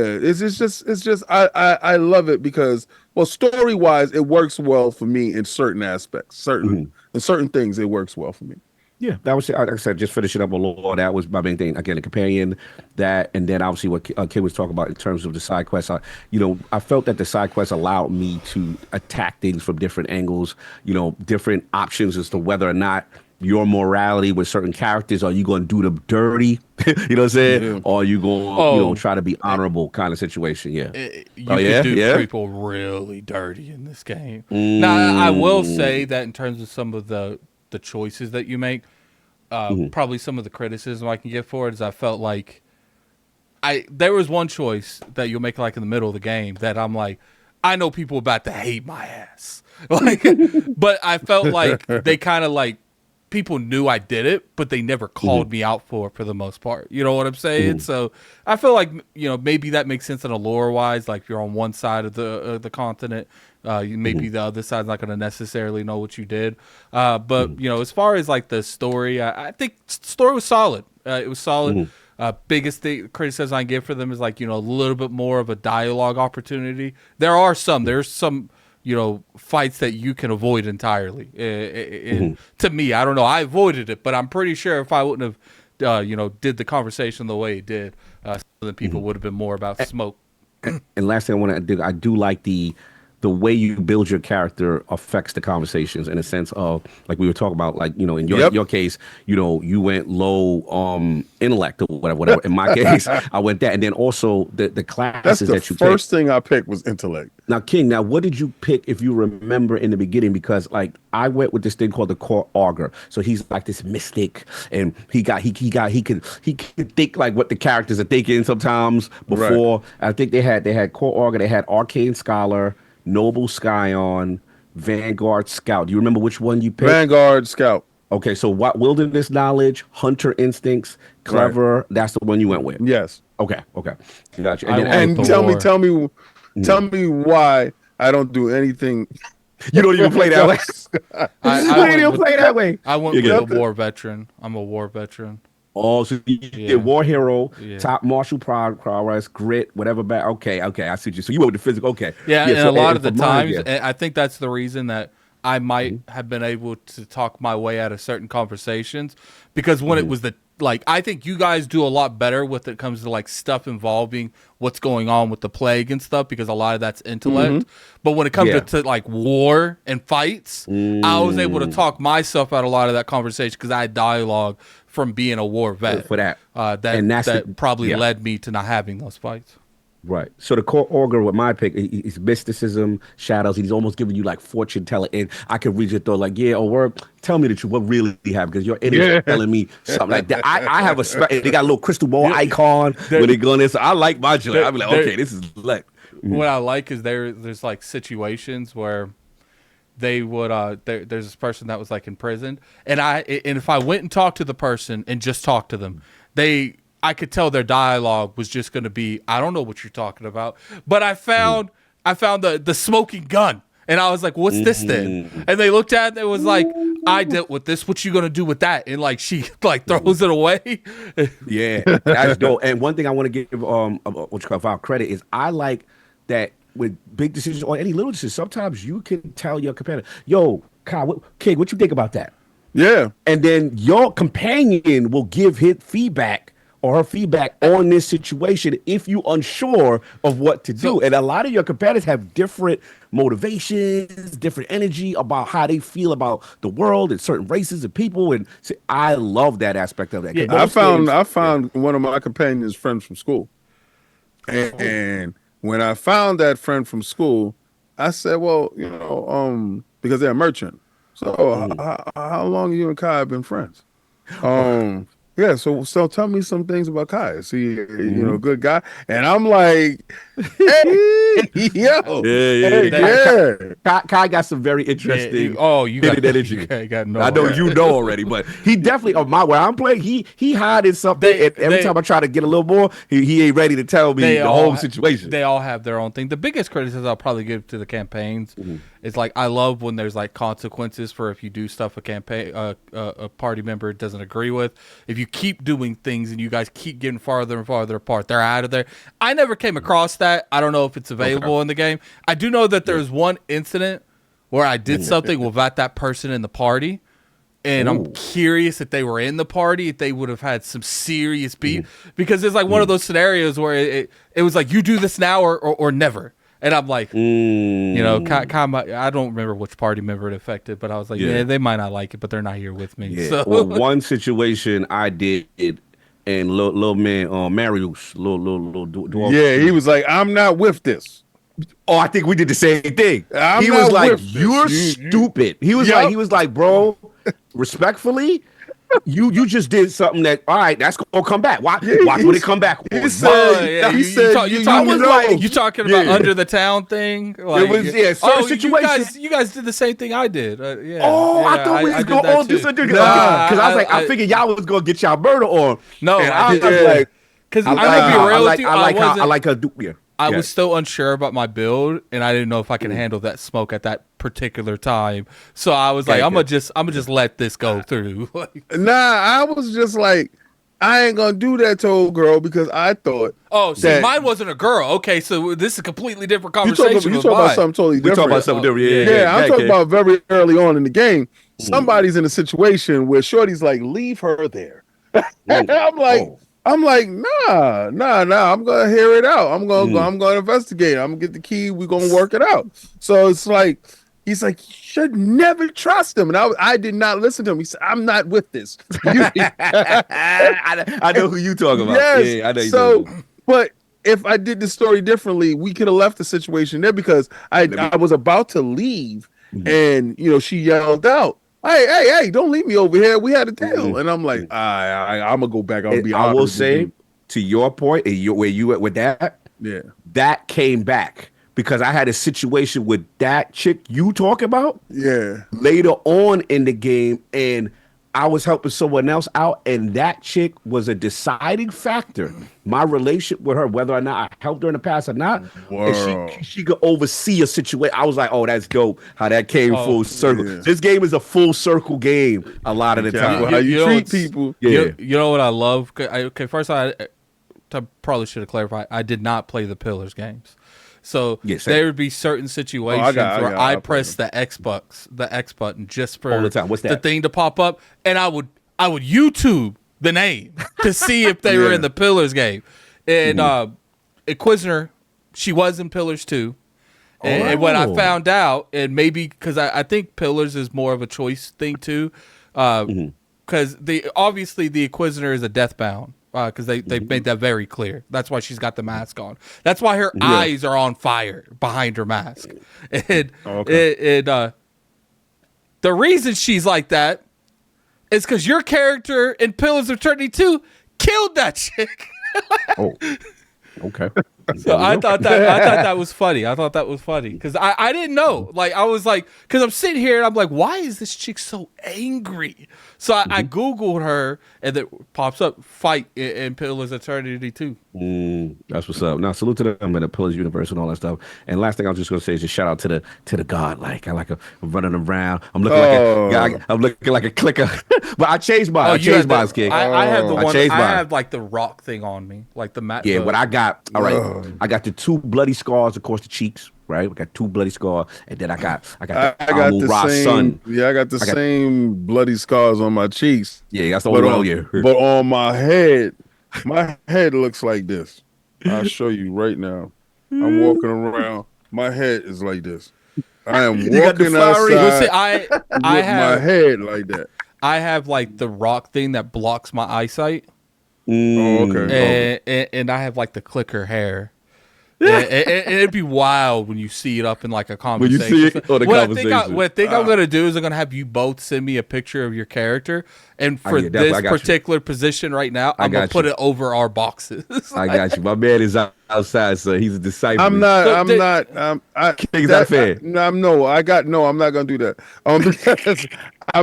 it's just I love it because story wise it works well for me in certain aspects. In certain things it works well for me. Yeah, that was, like I said, just finishing up with Lord. That was my main thing. Again, the companion, that, and then obviously what Kim was talking about in terms of the side quests. I felt that the side quests allowed me to attack things from different angles. Different options as to whether or not your morality with certain characters. Are you going to do them dirty? You know what I'm saying? Yeah. Or are you going, Oh, try to be honorable kind of situation? Yeah. You Oh, yeah? could do Yeah? people really dirty in this game. Now, I will say that in terms of some of the choices that you make, probably some of the criticism I can get for it is I felt like there was one choice that you'll make like in the middle of the game that I'm like, I know people about to hate my ass. Like, but I felt like they kind of like people knew I did it, but they never called me out for it for the most part. You know what I'm saying? So I feel like maybe that makes sense in a lore wise. Like if you're on one side of the continent, maybe the other side's not going to necessarily know what you did. But as far as like the story, I think story was solid. It was solid. Biggest thing criticism I give for them is like a little bit more of a dialogue opportunity. There's some fights that you can avoid entirely. And to me, I don't know. I avoided it, but I'm pretty sure if I wouldn't have, did the conversation the way it did, then people would have been more about smoke. And last thing I want to do, I do like the way you build your character affects the conversations in a sense of, like we were talking about, like in your case, you went low intellect or whatever. In my case, I went that, and then also the That's classes the that you first take. thing I picked was intellect. Now, King, what did you pick if you remember in the beginning? Because like I went with this thing called the core augur. So he's like this mystic, and he could think like what the characters are thinking sometimes before. I think they had core augur, they had arcane scholar, noble scion, vanguard scout. Do you remember which one you picked? Vanguard Scout. Okay, so what wilderness knowledge, hunter instincts, clever. That's the one you went with. Yes. Okay. Gotcha. I And then went with And the tell war. me why I don't do anything. you don't even play that way. I You don't even play that way. I went You with get a war veteran. I'm a war veteran. Oh, so you Yeah. did war hero, Yeah. top martial prowess, grit, whatever. Okay, I see what you. So you went with the physical. Okay, Yeah, and so, a lot of the for mine, times, yeah. and I think that's the reason that I might have been able to talk my way out of certain conversations, because when it was I think you guys do a lot better when it comes to like stuff involving what's going on with the plague and stuff, because a lot of that's intellect. But when it comes Yeah. to like war and fights, I was able to talk myself out a lot of that conversation because I had dialogue from being a war vet For that. And that's that the- probably yeah. led me to not having those fights. Right. So the core augur with my pick, he's mysticism, shadows. He's almost giving you like fortune telling, and I could read it though, like, yeah, or word, tell me the truth. What really happened? Because your energy is telling me something like that. I have they got a little crystal ball icon when they go in there. So I like my joint. I'll be like, okay, this is like. What I like is there's like situations where they would there's this person that was like imprisoned, and if I went and talked to the person and just talked to them, I could tell their dialogue was just going to be, I don't know what you're talking about. But I found the smoking gun. And I was like, what's this then? And they looked at it and it was like, I dealt with this. What you going to do with that? And like, she like throws it away. Yeah, that's dope. And one thing I want to give what you call Avowed credit is I like that with big decisions or any little decisions, sometimes you can tell your competitor, yo, Kyle, King, what you think about that? Yeah. And then your companion will give his feedback or her feedback on this situation if you unsure of what to do. And a lot of your competitors have different motivations, different energy about how they feel about the world and certain races and people. And I love that aspect of that. Yeah, I found one of my companions' friends from school. And when I found that friend from school, I said, well, because they're a merchant. So how long you and Kai have been friends? Yeah, so tell me some things about Kai. Is he, good guy? And I'm like, hey, yo, Kai got some very interesting. You got energy. You got no. I know you know already, but he definitely where I'm playing. He hiding something. Every time I try to get a little more, he ain't ready to tell me the whole situation. They all have their own thing. The biggest criticism I'll probably give to the campaigns is like I love when there's like consequences for if you do stuff a party member doesn't agree with. If you keep doing things and you guys keep getting farther and farther apart, they're out of there. I never came across that. I don't know if it's available in the game. I do know that there's one incident where I did something without that person in the party, and I'm curious if they were in the party, if they would have had some serious beef, because it's like one of those scenarios where it was like you do this now or never. And I'm like, I don't remember which party member it affected, but I was like, yeah, they might not like it, but they're not here with me. Yeah. So. Well, one situation I did, and little man, Marius, little dwarf. Yeah, he was like, I'm not with this. Oh, I think we did the same thing. He was like, you're stupid. He was like, bro, respectfully, you just did something that, all right, that's gonna come back. Watch when it come back. He said, you talking about under the town thing? Like, it was certain situations. You guys did the same thing I did. I thought we was gonna all do something because I was like, I figured y'all was gonna get y'all murder on. No, I was like, because I'm gonna be real with you. I like her. I was still unsure about my build, and I didn't know if I could handle that smoke at that particular time. So I was like, I'm gonna just let this go through. Nah, I was just like, I ain't gonna do that to old girl because I thought. Oh, see, mine wasn't a girl. Okay, so this is a completely different conversation. You talking about something totally different. We talking about something different. Yeah, I'm talking about very early on in the game. Somebody's in a situation where Shorty's like, leave her there. And I'm like, nah. I'm gonna hear it out. I'm gonna investigate. I'm gonna get the key. We're gonna work it out. So it's like he's like, you should never trust him. And I did not listen to him. He said, I'm not with this. I know who you talking about. Yes. Yeah, I know. So, but if I did the story differently, we could have left the situation there because I was about to leave, and she yelled out, Hey, don't leave me over here. We had a deal. And I'm like, I'm going to go back. I will say, to your point, where you went with that, that came back because I had a situation with that chick you talk about later on in the game, and I was helping someone else out, and that chick was a deciding factor. My relationship with her, whether or not I helped her in the past or not, and she could oversee a situation. I was like, oh, that's dope how that came full circle. Yeah. This game is a full circle game a lot of the time. How you treat people. Yeah. You know what I love? Okay, first I probably should have clarified. I did not play the Pillars games. So there would be certain situations where I press the X button just for the thing to pop up, and I would YouTube the name to see if they were in the Pillars game. And Inquisitor, she was in Pillars too. And when I found out, and maybe because I think Pillars is more of a choice thing too, because obviously the Inquisitor is a deathbound. Because they made that very clear. That's why she's got the mask on. That's why her eyes are on fire behind her mask. And the reason she's like that is because your character in Pillars of Eternity 2 killed that chick. Okay. So I thought that was funny. I thought that was funny because I didn't know. Like I was like, because I'm sitting here and I'm like, why is this chick so angry? So I googled her and it pops up fight in Pillars of Eternity 2. That's what's up. Now, salute to them in the Pillars universe and all that stuff. And last thing I was just gonna say is just shout out to the god. Like I'm running around. I'm looking like a guy. I'm looking like a clicker. But I changed mine. I changed mine, kid. I have the one. I have like the rock thing on me, like the mat. Yeah, what I got. All right, I got the 2 bloody scars across the cheeks. Right, we got 2 bloody scars, and then I got the same. Son. Yeah, I got the same bloody scars on my cheeks. Yeah, that's the only one here. But on my head looks like this. I'll show you right now. I'm walking around. My head is like this. I am walking outside I with have my head like that. I have like the rock thing that blocks my eyesight. Oh, okay. And I have like the clicker hair. And it'd be wild when you see it up in like a conversation. When you see it on the conversation. What I think I'm going to do is I'm going to have you both send me a picture of your character. And for this particular position right now, I'm going to put it over our boxes. I got you. My man is outside, so he's a disciple. I'm not. Is that fair? I'm not going to do that. Because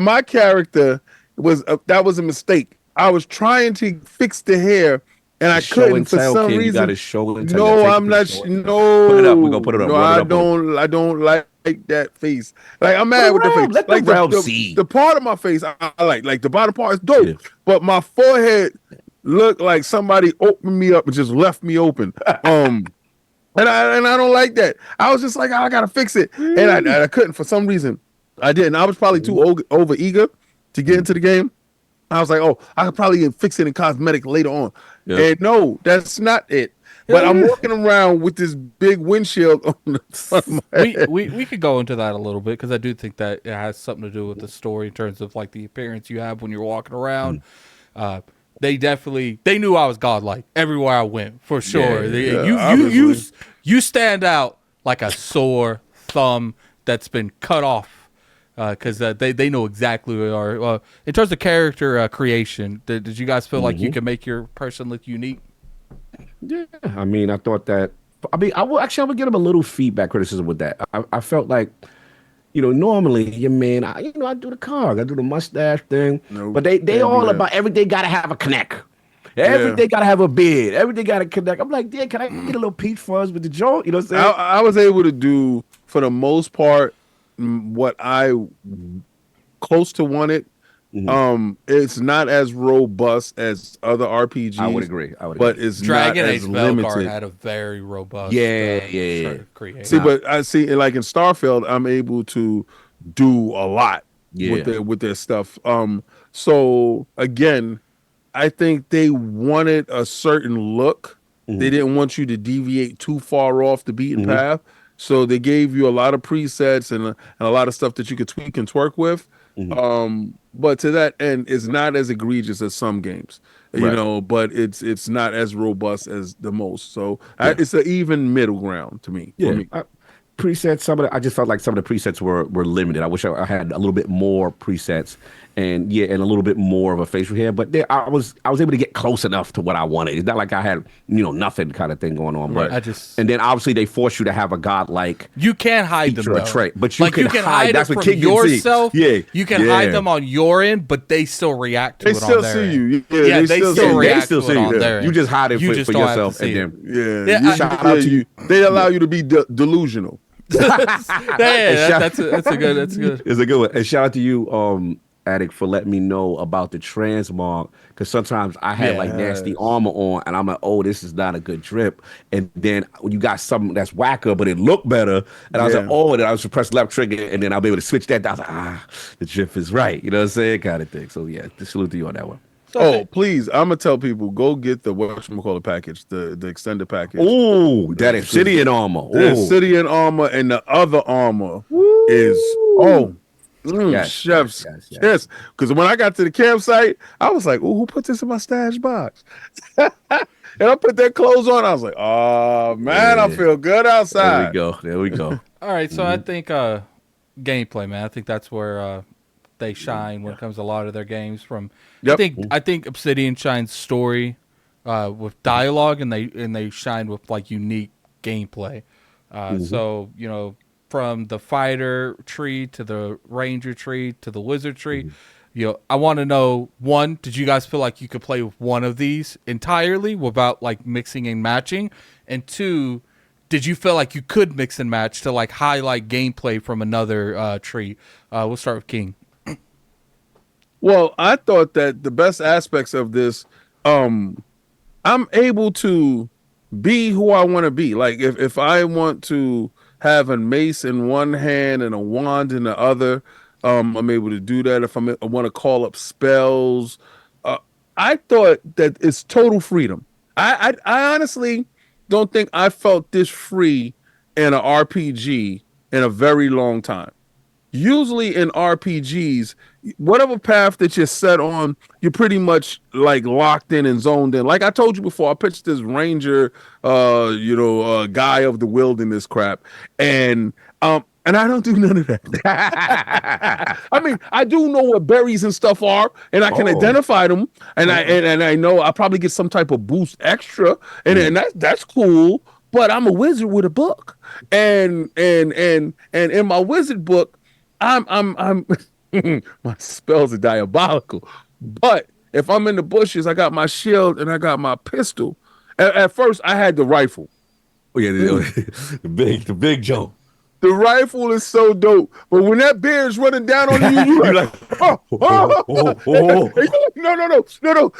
my character that was a mistake. I was trying to fix the hair. And I couldn't for some reason. You gotta show and tell. No, I'm not. No, put it up. We're gonna put it up. No, I don't like that face. Like I'm mad with the face. Let like the part of my face I like. Like the bottom part is dope, but my forehead looked like somebody opened me up and just left me open. And I don't like that. I was just like, I gotta fix it, and I couldn't for some reason. I didn't. I was probably too over eager to get into the game. I was like, oh, I could probably fix it in cosmetic later on. Yep. And no, that's not it. But I'm walking around with this big windshield on the front of my head. We could go into that a little bit because I do think that it has something to do with the story in terms of like the appearance you have when you're walking around. They knew I was godlike everywhere I went for sure. You stand out like a sore thumb that's been cut off. Because they know exactly who you are. In terms of character creation, did you guys feel like you can make your person look unique? Yeah, I mean, I thought that. I mean, I would give them a little feedback criticism with that. I felt like, normally your man, I do the car, I do the mustache thing, but they all about everything. Got to have a connect. Everything got to have a beard. Everything got to connect. I'm like, can I get a little peach fuzz with the joint? You know what I'm saying? I was able to do for the most part what I close to wanted. It's not as robust as other RPGs. I would agree. But it's Dragon not Age as limited. Valguard had a very robust. Creation. See, but I see, like in Starfield, I'm able to do a lot with their stuff. So again, I think they wanted a certain look. They didn't want you to deviate too far off the beaten path. So they gave you a lot of presets and a lot of stuff that you could tweak and twerk with. But to that end, it's not as egregious as some games, but it's not as robust as the most. So it's an even middle ground to me. Yeah. For me. Presets, I just felt like some of the presets were limited. I wish I had a little bit more presets and a little bit more of a facial hair. But I was able to get close enough to what I wanted. It's not like I had nothing kind of thing going on. But and then obviously they force you to have a godlike. You can't hide them, but you can hide. That's what King yourself. You can hide them on your end, but they still react to it on their end. They still see you. Yeah, they still react to it on their end. You just hide it for yourself, and then shout out to you. They allow you to be delusional. That's a good. It's a good one. And shout out to you, Addict, for letting me know about the transmog, because sometimes I had like nasty armor on and I'm like, oh, this is not a good drip. And then when you got something that's whacker but it looked better, and I was like, oh, and then I was press left trigger and then I'll be able to switch that. I was like, the drip is right, you know what I'm saying, kind of thing. So yeah, salute to you on that one. Please, I'm gonna tell people, go get the whatchamacallit package, the extended package. Oh, that Obsidian armor. The Obsidian armor and the other armor is chef's yes. Because when I got to the campsite, I was like, "Oh, who put this in my stash box?" And I put their clothes on. I was like, "Oh man, I feel good outside." There we go. All right, so I think gameplay, man. I think that's where they shine when it comes to a lot of their games. I think Obsidian shines story with dialogue, and they shine with like unique gameplay. So from the fighter tree to the ranger tree to the wizard tree, I want to know, one, did you guys feel like you could play with one of these entirely without like mixing and matching? And two, did you feel like you could mix and match to like highlight gameplay from another tree? We'll start with King. Well, I thought that the best aspects of this, I'm able to be who I want to be. Like if I want to have a mace in one hand and a wand in the other, I'm able to do that. If I want to call up spells, uh, I thought that it's total freedom. I honestly don't think I felt this free in an RPG in a very long time. Usually in RPGs, whatever path that you're set on, you're pretty much locked in and zoned in. Like I told you before, I pitched this ranger, guy of the wilderness crap, and I don't do none of that. I mean, I do know what berries and stuff are, and I can identify them, and I know I probably get some type of boost extra, and that's cool. But I'm a wizard with a book, and in my wizard book, I'm my spells are diabolical. But if I'm in the bushes, I got my shield and I got my pistol. At first, I had the rifle. Oh yeah, the big Joe. The rifle is so dope, but when that bear is running down on you, you're like, no,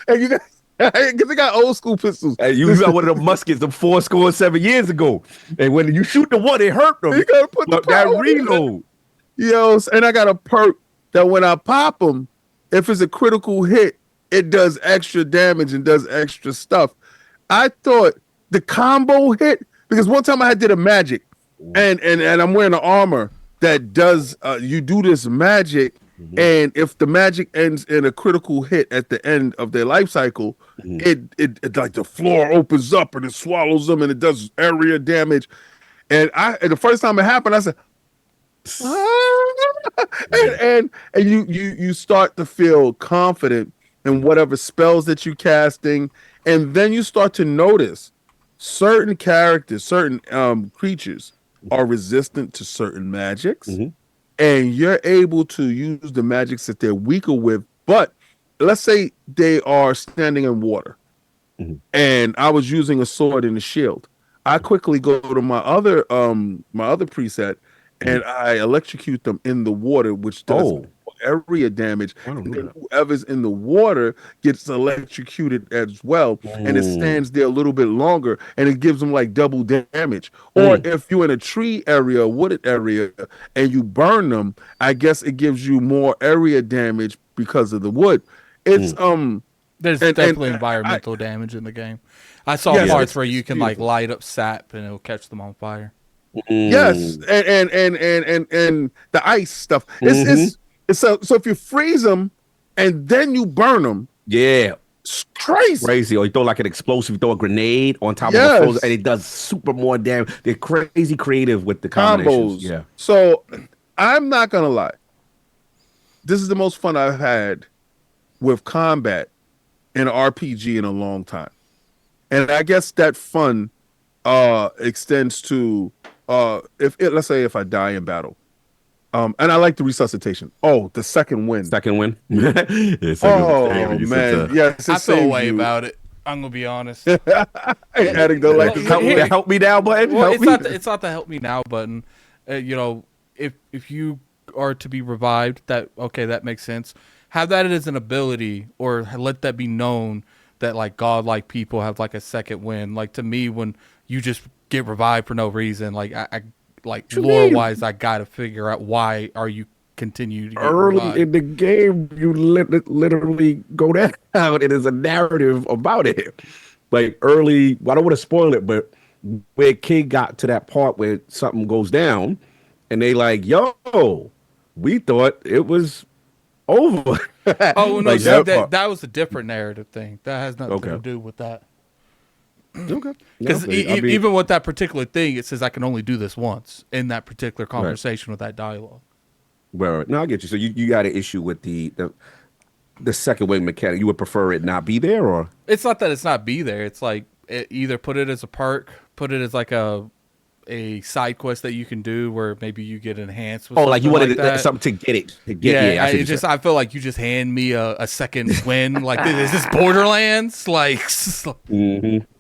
and you got. Because they got old school pistols. And you got one of the muskets from 7 years ago. And when you shoot the one, it hurt them. You gotta put that reload. Yo, and I got a perk that when I pop them, if it's a critical hit, it does extra damage and does extra stuff. I thought the combo hit, because one time I did a magic, and I'm wearing an armor that does you do this magic, and if the magic ends in a critical hit at the end of their life cycle, it like the floor opens up and it swallows them and it does area damage. And the first time it happened, I said, and you start to feel confident in whatever spells that you're casting, and then you start to notice certain characters, certain creatures are resistant to certain magics, and you're able to use the magics that they're weaker with. But let's say they are standing in water, and I was using a sword and a shield. I quickly go to my other preset, and I electrocute them in the water, which does area damage. And then whoever's in the water gets electrocuted as well, and it stands there a little bit longer, and it gives them like double damage. Or if you're in a tree area, wooded area, and you burn them, I guess it gives you more area damage because of the wood. It's There's definitely environmental damage in the game. I saw parts where you can like light up sap and it'll catch them on fire. Yes, and the ice stuff. It's so if you freeze them and then you burn them, it's crazy. Or you throw like an explosive, you throw a grenade on top of the frozen, and it does super more damage. They're crazy creative with the combinations. Yeah. So I'm not gonna lie. This is the most fun I've had with combat in an RPG in a long time, and I guess that fun extends to let's say if I die in battle. And I like the resuscitation. Oh, the second win. Second win. Man, yes. I feel a way about it. I'm gonna be honest. Adding the help me now button. Well, it's not the help me now button. If you are to be revived, that makes sense. Have that as an ability, or let that be known that like godlike people have like a second win. Like to me, when you just get revived for no reason, like I lore wise, I gotta figure out why are you continue to get early revived. in the game. You literally go down. It is a narrative about it. Like early, I don't want to spoil it, but where King got to that part where something goes down, and they like, yo, we thought it was over. Oh no, like that was a different narrative thing. That has nothing to do with that. Okay. Because even with that particular thing, it says I can only do this once in that particular conversation with that dialogue. Well, no, I get you. So you got an issue with the the second wing mechanic? You would prefer it not be there, or It's not that it's not be there. It's like either put it as a perk, put it as like a side quest that you can do where maybe you get enhanced with oh, like you something like wanted that. something to get it to get? Yeah, Yeah, I see what you're saying. I feel like you just hand me a second win. Like, is this Borderlands? Like,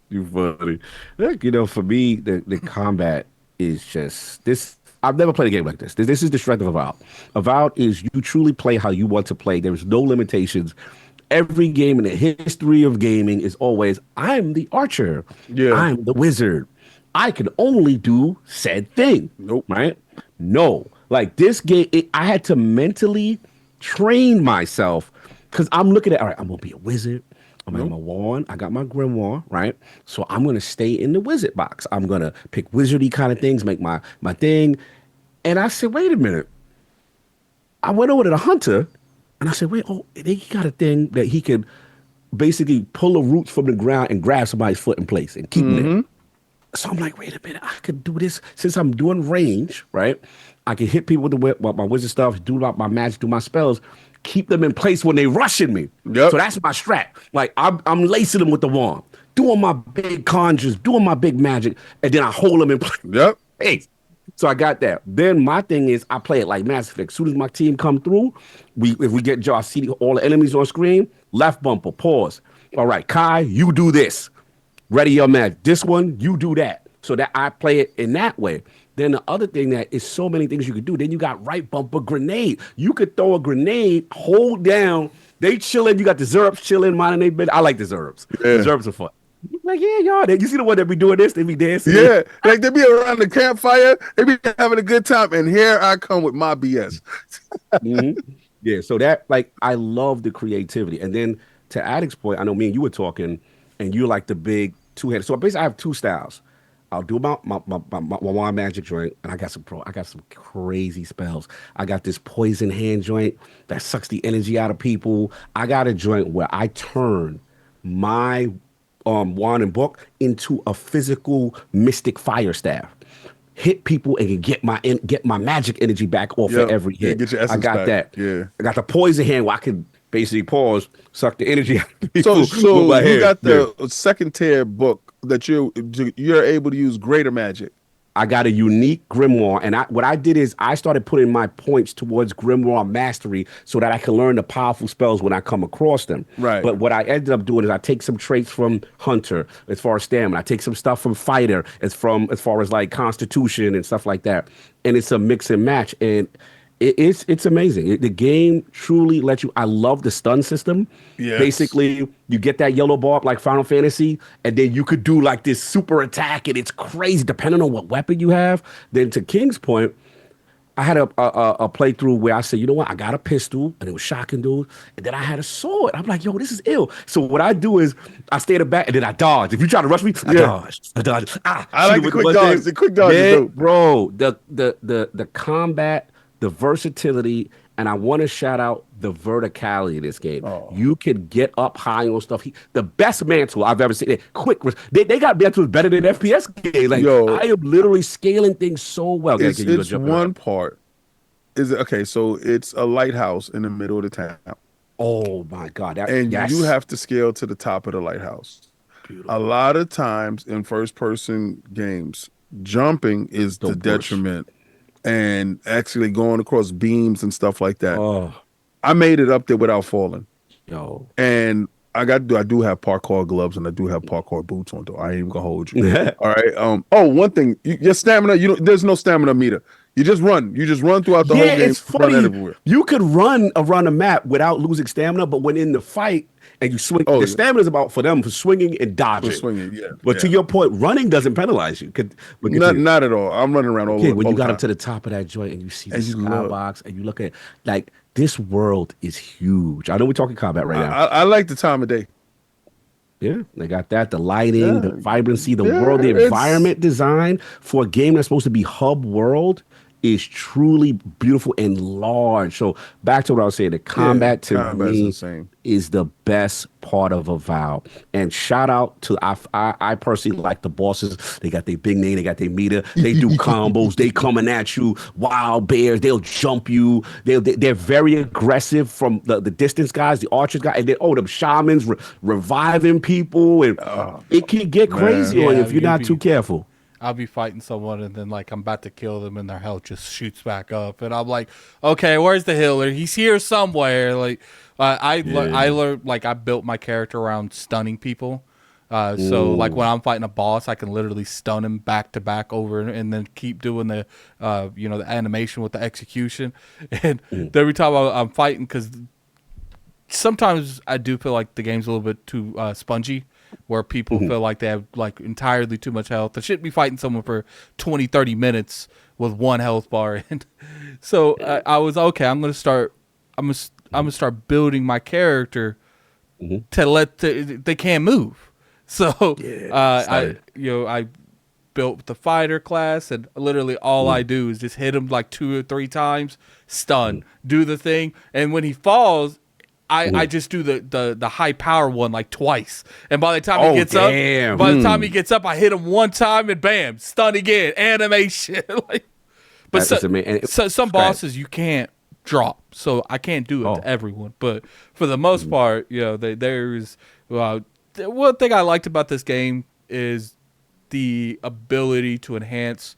You funny. Look, for me, the combat is just this. I've never played a game like this. This is the strength of Avowed. Avowed is you truly play how you want to play. There's no limitations. Every game in the history of gaming is always, I'm the archer. Yeah. I'm the wizard. I can only do said thing. Nope. Right? No. Like this game, I had to mentally train myself because I'm looking at, all right, I'm going to be a wizard. I'm at my wand. I got my grimoire, right? So I'm gonna stay in the wizard box. I'm gonna pick wizardy kind of things, make my thing. And I said, wait a minute. I went over to the hunter, and I said, wait, oh, he got a thing that he could basically pull the roots from the ground and grab somebody's foot in place and keep them there. So I'm like, wait a minute, I could do this since I'm doing range, right? I can hit people with my wizard stuff, do my magic, do my spells, keep them in place when they rushing me. Yep. So that's my strat. Like I'm lacing them with the wand, doing my big conjures, doing my big magic, and then I hold them in place. Yep. Hey, so I got that. Then my thing is I play it like Mass Effect. As soon as my team come through, if we get I see all the enemies on screen, left bumper, pause. All right, Kai, you do this. Ready your match. This one, you do that. So that I play it in that way. Then the other thing that is so many things you could do. Then you got right bumper grenade. You could throw a grenade, hold down. They chilling. You got the Zerbs chilling, minding they bed. I like the Zerbs. Yeah. The Zerbs are fun. Like, yeah, y'all. You see the one that be doing this? They be dancing. Yeah, like they be around the campfire, they be having a good time, and here I come with my BS. Yeah, so that I love the creativity. And then to Addict's point, I know me and you were talking, and you like the big two-handed. So basically, I have two styles. I'll do my wand magic joint, and I got some crazy spells. I got this poison hand joint that sucks the energy out of people. I got a joint where I turn my wand and book into a physical mystic fire staff. Hit people and get my magic energy back off Yep. of every Yeah, hit. get your I essence got back. that. Yeah. I got the poison hand where I can basically pause, suck the energy out of people So with my you hand. got Yeah. the second tier book that you're able to use greater magic. I got a unique grimoire, and what I did is I started putting my points towards grimoire mastery so that I can learn the powerful spells when I come across them. Right. But what I ended up doing is I take some traits from Hunter as far as stamina. I take some stuff from Fighter as far as like Constitution and stuff like that, and it's a mix and match. And it's amazing. The game truly lets you. I love the stun system. Yes. Basically, you get that yellow bar up like Final Fantasy, and then you could do like this super attack, and it's crazy depending on what weapon you have. Then to King's point, I had a playthrough where I said, you know what, I got a pistol, and it was shocking, dude. And then I had a sword. I'm like, yo, this is ill. So what I do is I stay in the back, and then I dodge. If you try to rush me, I dodge. I dodge. I like shoot the with quick one dodge. thing. The quick dodge is Yeah, dope. bro. The combat, the versatility, and I want to shout out the verticality of this game. Oh. You can get up high on stuff. The best mantle I've ever seen. They got mantles better than FPS games. Like, Yo. I am literally scaling things so well. It's one part. Is it okay? So it's a lighthouse in the middle of the town, Oh my God! and yes. you have to scale to the top of the lighthouse. A lot of times in first-person games, jumping is the worst. detriment, and actually going across beams and stuff like that. Oh, I made it up there without falling, yo. and I do have parkour gloves and I do have parkour boots on. Though I ain't even gonna hold you. All right. One thing, your stamina. There's no stamina meter. You just run. You just run throughout the whole game. It's funny. Run everywhere. You could run around a map without losing stamina, but when in the fight and you swing, the stamina is about for them for swinging and dodging. For swinging, yeah. But to your point, running doesn't penalize you. Not at all. I'm running around all over. When you got up to the top of that joint and you see the skybox and you look at like this world is huge. I know we're talking combat right now. I like the time of day. Yeah, they got that. The lighting, the vibrancy, the Yeah, world, the it's- environment design for a game that's supposed to be hub world is truly beautiful and large. So back to what I was saying, the Yeah, combat to combat's me insane. is the best part of Avowed. And shout out to I personally like the bosses. They got their big name, they got their meter, they do combos, they coming at you, wild bears, they'll jump you. They're very aggressive from the distance guys, the archers guys, and then the shamans reviving people, and Oh it can get man. crazy on you Yeah, if you're not too careful. I'll be fighting someone and then like I'm about to kill them and their health just shoots back up and I'm like, okay, where's the healer? He's here somewhere. Like I learned like I built my character around stunning people. So like when I'm fighting a boss, I can literally stun him back to back over and then keep doing the the animation with the execution. And every time I'm fighting, because sometimes I do feel like the game's a little bit too spongy, where people feel like they have like entirely too much health. They shouldn't be fighting someone for 20, 30 minutes with one health bar. And so I was okay. I'm gonna start building my character to they can't move. So I built the fighter class, and literally all I do is just hit him like 2 or 3 times, stun, do the thing, and when he falls, I just do the high power one like twice, and by the time he gets up, I hit him 1 time and bam, stun again, animation. Like, but some bosses you can't drop, so I can't do it to everyone. But for the most part, there's one thing I liked about this game is the ability to enhance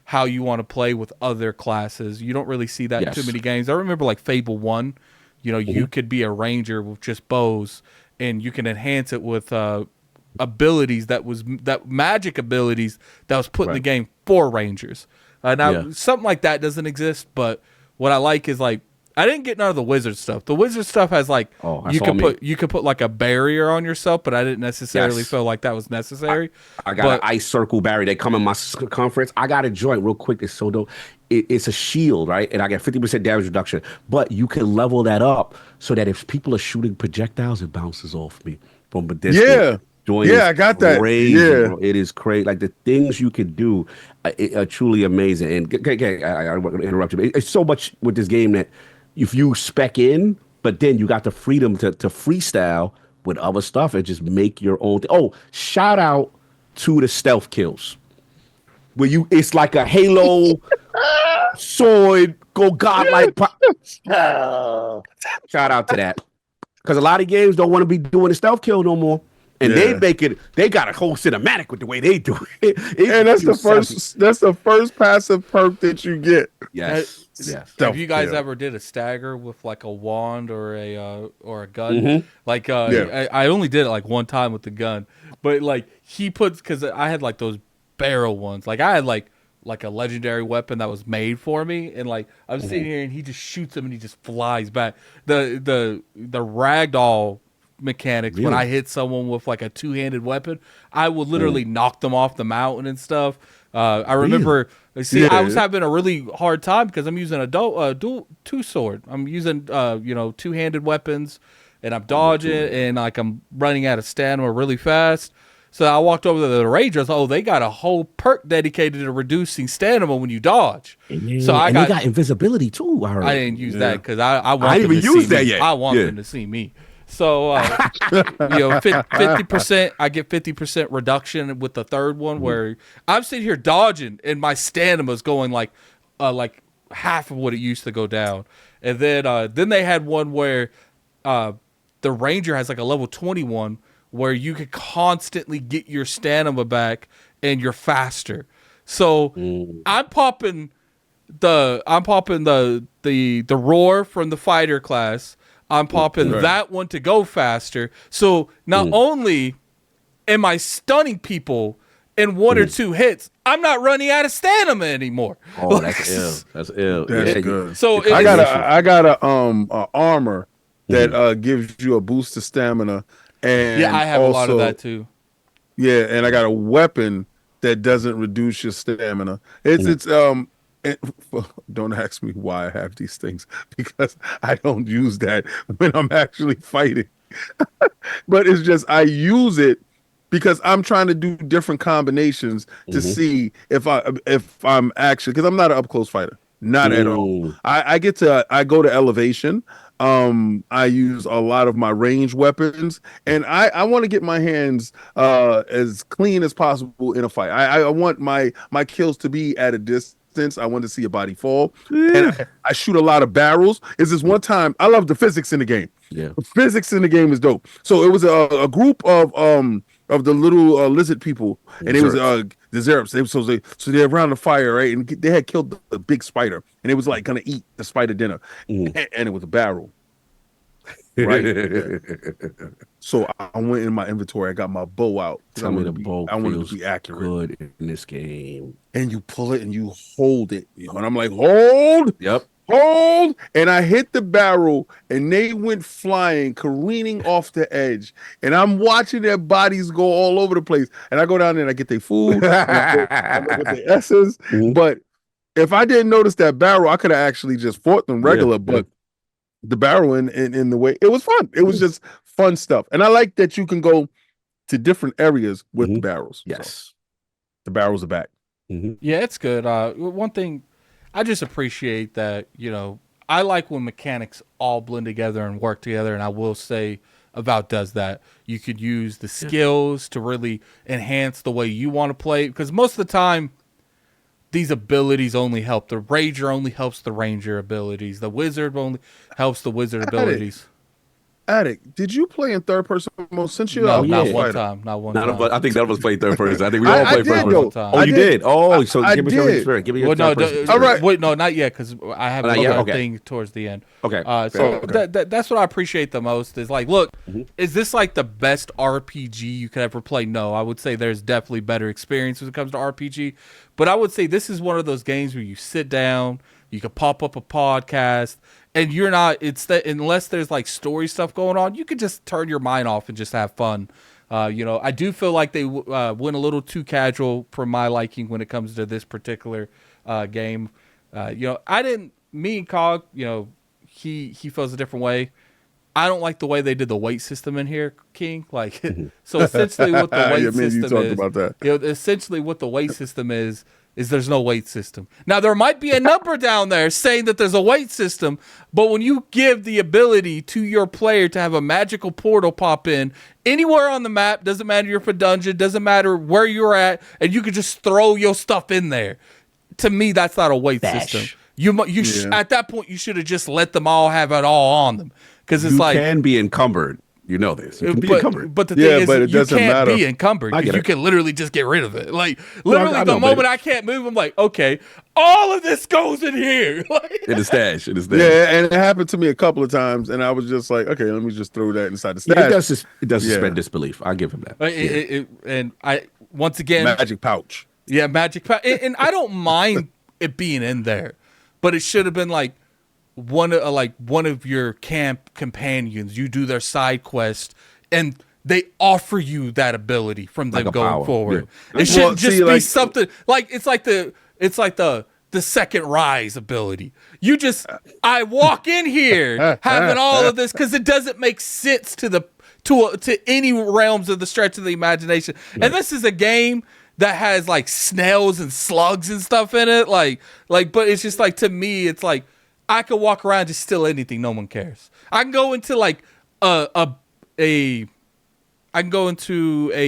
how you want to play with other classes. You don't really see that in too many games. I remember like Fable 1. You could be a ranger with just bows, and you can enhance it with abilities that magic abilities that was put in the game for rangers. Now something like that doesn't exist, but what I like is like I didn't get none of the wizard stuff. The wizard stuff has like you could put like a barrier on yourself, but I didn't necessarily feel like that was necessary. I got an ice circle barrier. They come in my circumference. I got a joint real quick. It's so dope. It's a shield, right? And I get 50% damage reduction. But you can level that up so that if people are shooting projectiles, it bounces off me from a distance. I got that. Crazy, bro. It is crazy. Like the things you can do are truly amazing. And I want to interrupt you. It's so much with this game that if you spec in, but then you got the freedom to freestyle with other stuff and just make your own. Shout out to the stealth kills. Where it's like a Halo sword, go godlike. Shout out to that. Because a lot of games don't want to be doing the stealth kill no more. And they got a whole cinematic with the way they do it. And that's the first passive perk that you get. Yes. Have you guys ever did a stagger with like a wand or a gun? Like I only did it like 1 time with the gun, but like because I had like those barrel ones. Like I had like a legendary weapon that was made for me, and like I'm sitting here and he just shoots him and he just flies back. The ragdoll mechanics, when I hit someone with like a 2-handed weapon, I would literally knock them off the mountain and stuff. I remember I was having a really hard time because I'm using a dual 2-sword. I'm using 2-handed weapons, and I'm dodging and like I'm running out of stamina really fast. So I walked over to the Rangers. They got a whole perk dedicated to reducing stamina when you dodge. So they got invisibility too. I didn't use that because I want them didn't to even use see that me. yet. I want them to see me. So 50%, I get 50% reduction with the third one, where I'm sitting here dodging and my stamina's going like half of what it used to go down. And then they had one where the Ranger has like a level 21 where you could constantly get your stamina back and you're faster. So I'm popping the roar from the fighter class. I'm popping that one to go faster. So not only am I stunning people in 1 or 2 hits, I'm not running out of stamina anymore. That's ill. That's ill. That's good. So I got a armor that gives you a boost to stamina, and I have also, a lot of that too. Yeah, and I got a weapon that doesn't reduce your stamina. Don't ask me why I have these things, because I don't use that when I'm actually fighting. But it's just I use it because I'm trying to do different combinations to see if I'm actually, because I'm not an up close fighter. Not at all. Mm. I go to elevation. I use a lot of my range weapons, and I want to get my hands as clean as possible in a fight. I want my kills to be at a distance. I want to see a body fall, and Yeah. I shoot a lot of barrels. Is this one time I love the physics in the game. Yeah. The physics in the game is dope. So it was a group of the little lizard people, and it was the Zerps. So they're around the fire, right? And they had killed the big spider, and it was like gonna eat the spider dinner, and it was a barrel, right? So I went in my inventory. I got my bow out. Tell me the bow I wanted feels to be accurate. good in this game. And you pull it and you hold it, and I'm like, hold. Yep. Hold, and I hit the barrel, and they went flying, careening off the edge. And I'm watching their bodies go all over the place. And I go down there and I get their food, I go get their S's. But if I didn't notice that barrel, I could have actually just fought them regular. But the barrel in the way, it was fun. It was just fun stuff. And I like that you can go to different areas with the barrels. Yes, so, the barrels are back. Yeah, it's good. One thing. I just appreciate that, I like when mechanics all blend together and work together, and I will say Avowed does that. You could use the skills to really enhance the way you want to play, because most of the time, these abilities only help. The Ranger only helps the Ranger abilities. The Wizard only helps the Wizard abilities. Addict, did you play in third person mode since you? No, not one time. Not one time. I think none of us played third person. I think we all played first person. Time. Oh, you did? Oh, so give me your experience. Give me your third person. All right. Wait, no, not yet, because I have another thing towards the end. Okay. That's what I appreciate the most is like, look, is this like the best RPG you could ever play? No, I would say there's definitely better experience when it comes to RPG, but I would say this is one of those games where you sit down, you can pop up a podcast, and you're not. It's that unless there's like story stuff going on, you can just turn your mind off and just have fun. I do feel like they went a little too casual for my liking when it comes to this particular game. I didn't. Me and Cog, he feels a different way. I don't like the way they did the weight system in here, King. Like, so essentially, what the weight system is, about that. Essentially what the weight system is there's no weight system. Now, there might be a number down there saying that there's a weight system, but when you give the ability to your player to have a magical portal pop in anywhere on the map, doesn't matter if you're a dungeon, doesn't matter where you're at, and you can just throw your stuff in there. To me, that's not a weight system. At that point, you should have just let them all have it all on them. Because it's you can be encumbered. You know this. You can be encumbered. But the thing is, you can't be encumbered. You can literally just get rid of it. Like, literally, the moment I can't move, I'm like, okay, all of this goes in here. In the stash. Yeah, and it happened to me a couple of times, and I was just like, okay, let me just throw that inside the stash. It does suspend disbelief. I give him that. And I, once again... Magic pouch. Yeah, magic pouch. And I don't mind it being in there, but it should have been like, one of your camp companions, you do their side quest and they offer you that ability from them going forward. It shouldn't just be something like it's like the second rise ability. I walk in here having all of this because it doesn't make sense to any realms of the stretch of the imagination. Right. And this is a game that has like snails and slugs and stuff in it. But it's just like, to me, it's like, I could walk around and just steal anything. No one cares. I can go into like a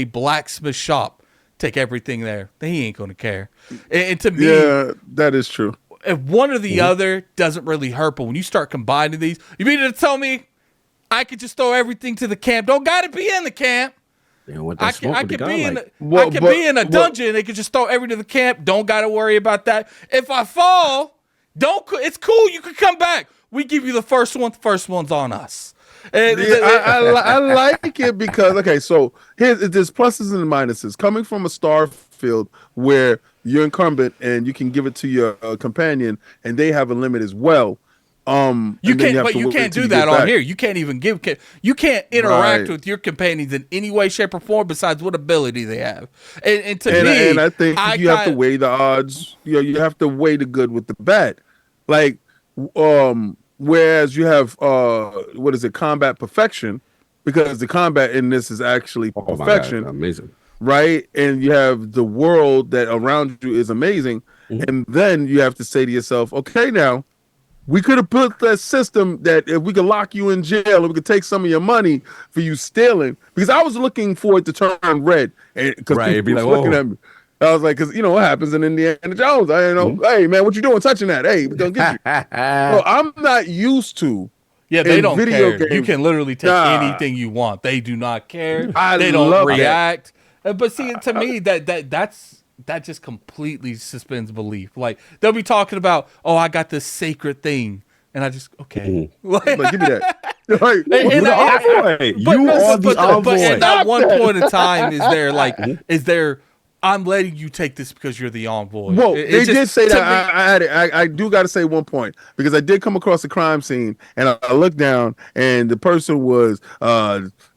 blacksmith shop, take everything there. He ain't gonna care. And to me, yeah, that is true. If one or the other doesn't really hurt, but when you start combining these, you mean to tell me I could just throw everything to the camp? Don't gotta be in the camp. I could be in a dungeon. They could just throw everything to the camp. Don't gotta worry about that. If I fall. It's cool. You can come back. We give you the first one. The first one's on us. I like it because, okay, so there's pluses and minuses. Coming from a star field where you're incumbent and you can give it to your companion and they have a limit as well. You can't do that on here. You can't even you can't interact with your companions in any way, shape, or form besides what ability they have. And I think you have to weigh the odds. You have to weigh the good with the bad. Like, whereas you have combat perfection, because the combat in this is actually perfection. Amazing. Right? And you have the world that around you is amazing. Mhm. And then you have to say to yourself, okay, now we could have built that system that if we could lock you in jail and we could take some of your money for you stealing. Because I was looking for it to turn red, and because Right. It'd people be like, was looking oh. at me. I was like, because you know what happens in Indiana Jones. Hey man, what you doing touching that? Hey, we're gonna get you. So I'm not used to Yeah, they in don't video care. You games. can literally take Nah, anything you want. They do not care. I They don't love that. react. But see, to me, that just completely suspends belief. Like they'll be talking about, oh, I got this sacred thing, and I just okay. Like, give me that. Like, And- You and the I- envoy. but, You are the but envoy. at that one Stop point in time, Mhm. is there? I'm letting you take this because you're the envoy. Well, It they just- did say to that. me- I do got to say one point because I did come across a crime scene and I looked down and the person was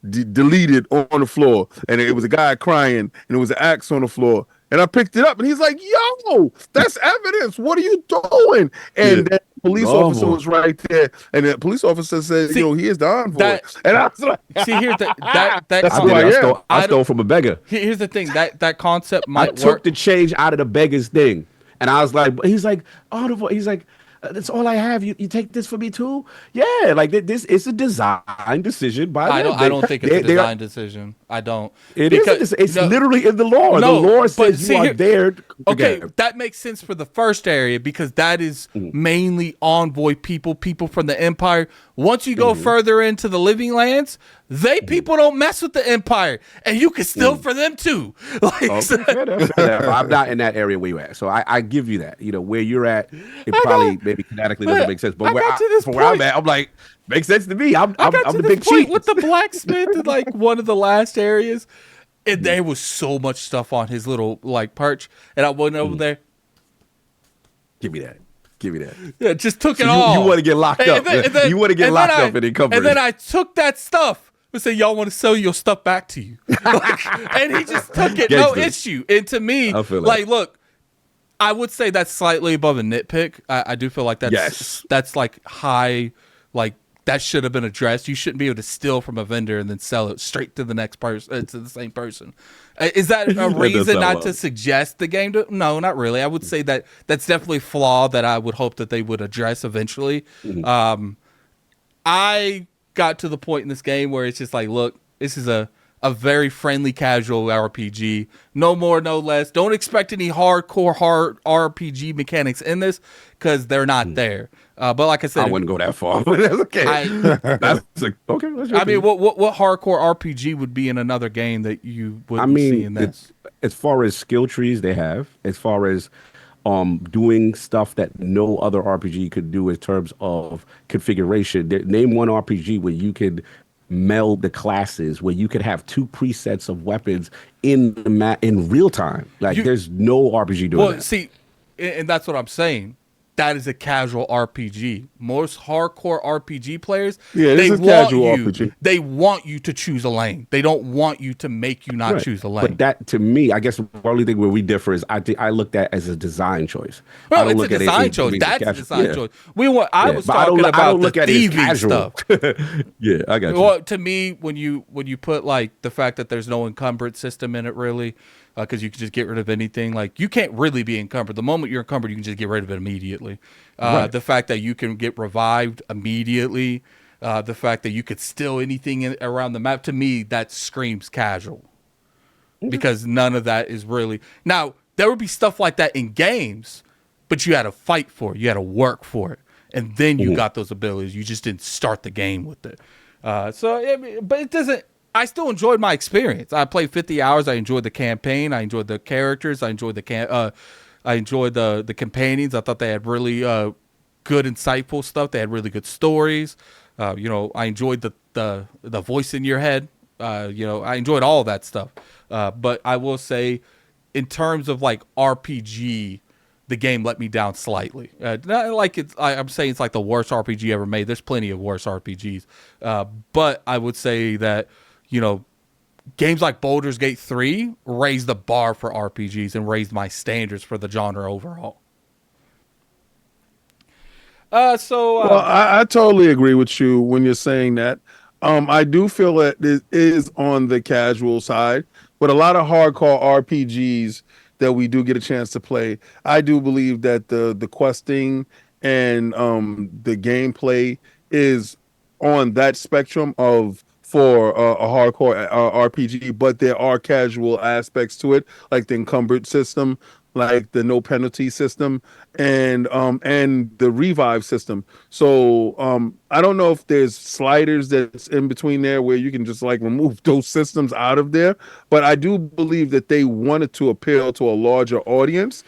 deleted on the floor and it was a guy crying and there was an axe on the floor and I picked it up and he's like, "Yo, that's evidence. What are you doing?" Yeah. And that police No, officer boy. was right there and the police officer said, See, he is the envoy." that- And I was like, See, here's that That's I who did I it. am. I I stole from a beggar. here's the thing that concept I might took work. the change out of the beggar's thing, and I was like, he's like, oh, he's like, that's all I have. You take this for me too? Yeah, like this is a design decision by them. I don't think it's a they are- design decision. I don't. It is. It's no, literally in the lore. No, the lore but says see you are here- there. Okay, Okay. that makes sense for the first area because that is Mm-hmm. mainly envoy people from the Empire. Once you go Mm-hmm. further into the Living Lands, people don't mess with the Empire, and you can steal for them too. Like, Okay, so- fair enough, fair enough. I'm not in that area where you're at, so I give you that. You know where you're at, it probably maybe kinetically doesn't make sense, but I got to this from where I'm point- at, I'm like, makes sense to me. I'm I got to the this big point chief. with the blacksmith in like one of the last areas, and there was so much stuff on his little like perch, and I went over there. Give me that. Give me that. Yeah, just took it So all. you want to get locked up? You want to get locked up and encumbered? And then I took that stuff and said, "Y'all want to sell your stuff back to you?" And he just took it, no Gangster. issue. And to me, I feel like, that. look, I would say that's slightly above a nitpick. I do feel like Yes. that's like high, like that should have been addressed. You shouldn't be able to steal from a vendor and then sell it straight to the next person, to the same person. Is that a does reason sound not low. to suggest the game? No, not really. I would say that that's definitely a flaw that I would hope that they would address eventually. Mm-hmm. I got to the point in this game where it's just like, look, this is a very friendly, casual RPG. No more, no less. Don't expect any hardcore hard RPG mechanics in this because they're not there. But like I said, I wouldn't go that far. But that's okay. That's like, okay. That's your I mean, opinion. what hardcore RPG would be in another game that you wouldn't see in this? as far as skill trees they have, as far as doing stuff that no other RPG could do in terms of configuration. Name one RPG where you could meld the classes, where you could have two presets of weapons in the in real time. Like there's no RPG doing Well, that. see, and that's what I'm saying. That is a casual RPG. Most hardcore RPG players, Yeah, this they is want casual you. RPG. They want you to choose a lane. They don't want you to make you not Right. choose a lane. But that, to me, I guess the only thing where we differ is I looked at as a design choice. I Well, don't it's look a at it design in choice. being That's a casual. design Yeah. choice. I was But talking I about don't look the at it as thieving casual. stuff. Yeah, I got you. Well, to me, when you put like the fact that there's no encumbered system in it, really, because you can just get rid of anything. Like you can't really be encumbered. The moment you're encumbered, you can just get rid of it immediately. Right. The fact that you can get revived immediately, the fact that you could steal anything around the map, to me, that screams casual. Because none of that is really now. There would be stuff like that in games, but you had to fight for it. You had to work for it, and then you got those abilities. You just didn't start the game with it. But it doesn't. I still enjoyed my experience. I played 50 hours. I enjoyed the campaign. I enjoyed the characters. I enjoyed the companions. I thought they had really good, insightful stuff. They had really good stories. I enjoyed the voice in your head. I enjoyed all that stuff. But I will say, in terms of like RPG, the game let me down slightly. Not like I'm saying it's like the worst RPG ever made. There's plenty of worse RPGs. But I would say that, games like Baldur's Gate 3 raised the bar for RPGs and raised my standards for the genre overall. Well, I totally agree with you when you're saying that. I do feel that it is on the casual side, but a lot of hardcore RPGs that we do get a chance to play. I do believe that the questing and the gameplay is on that spectrum of for a hardcore RPG, but there are casual aspects to it, like the encumbered system, like the no penalty system, and the revive system. So I don't know if there's sliders that's in between there where you can just like remove those systems out of there, but I do believe that they wanted to appeal to a larger audience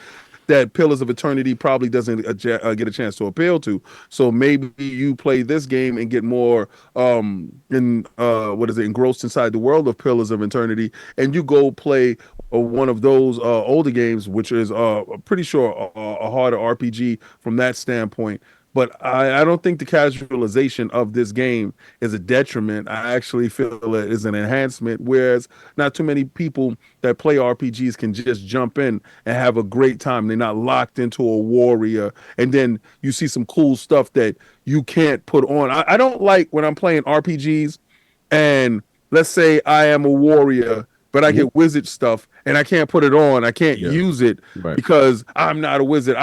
that Pillars of Eternity probably doesn't get a chance to appeal to. So maybe you play this game and get more in what is it, engrossed inside the world of Pillars of Eternity, and you go play one of those older games, which is pretty sure a harder RPG from that standpoint. But I don't think the casualization of this game is a detriment. I actually feel it is an enhancement, whereas not too many people that play RPGs can just jump in and have a great time. They're not locked into a warrior. And then you see some cool stuff that you can't put on. I don't like when I'm playing RPGs and let's say I am a warrior, but I get wizard stuff and I can't put it on. I can't Yeah. use it Right. because I'm not a wizard.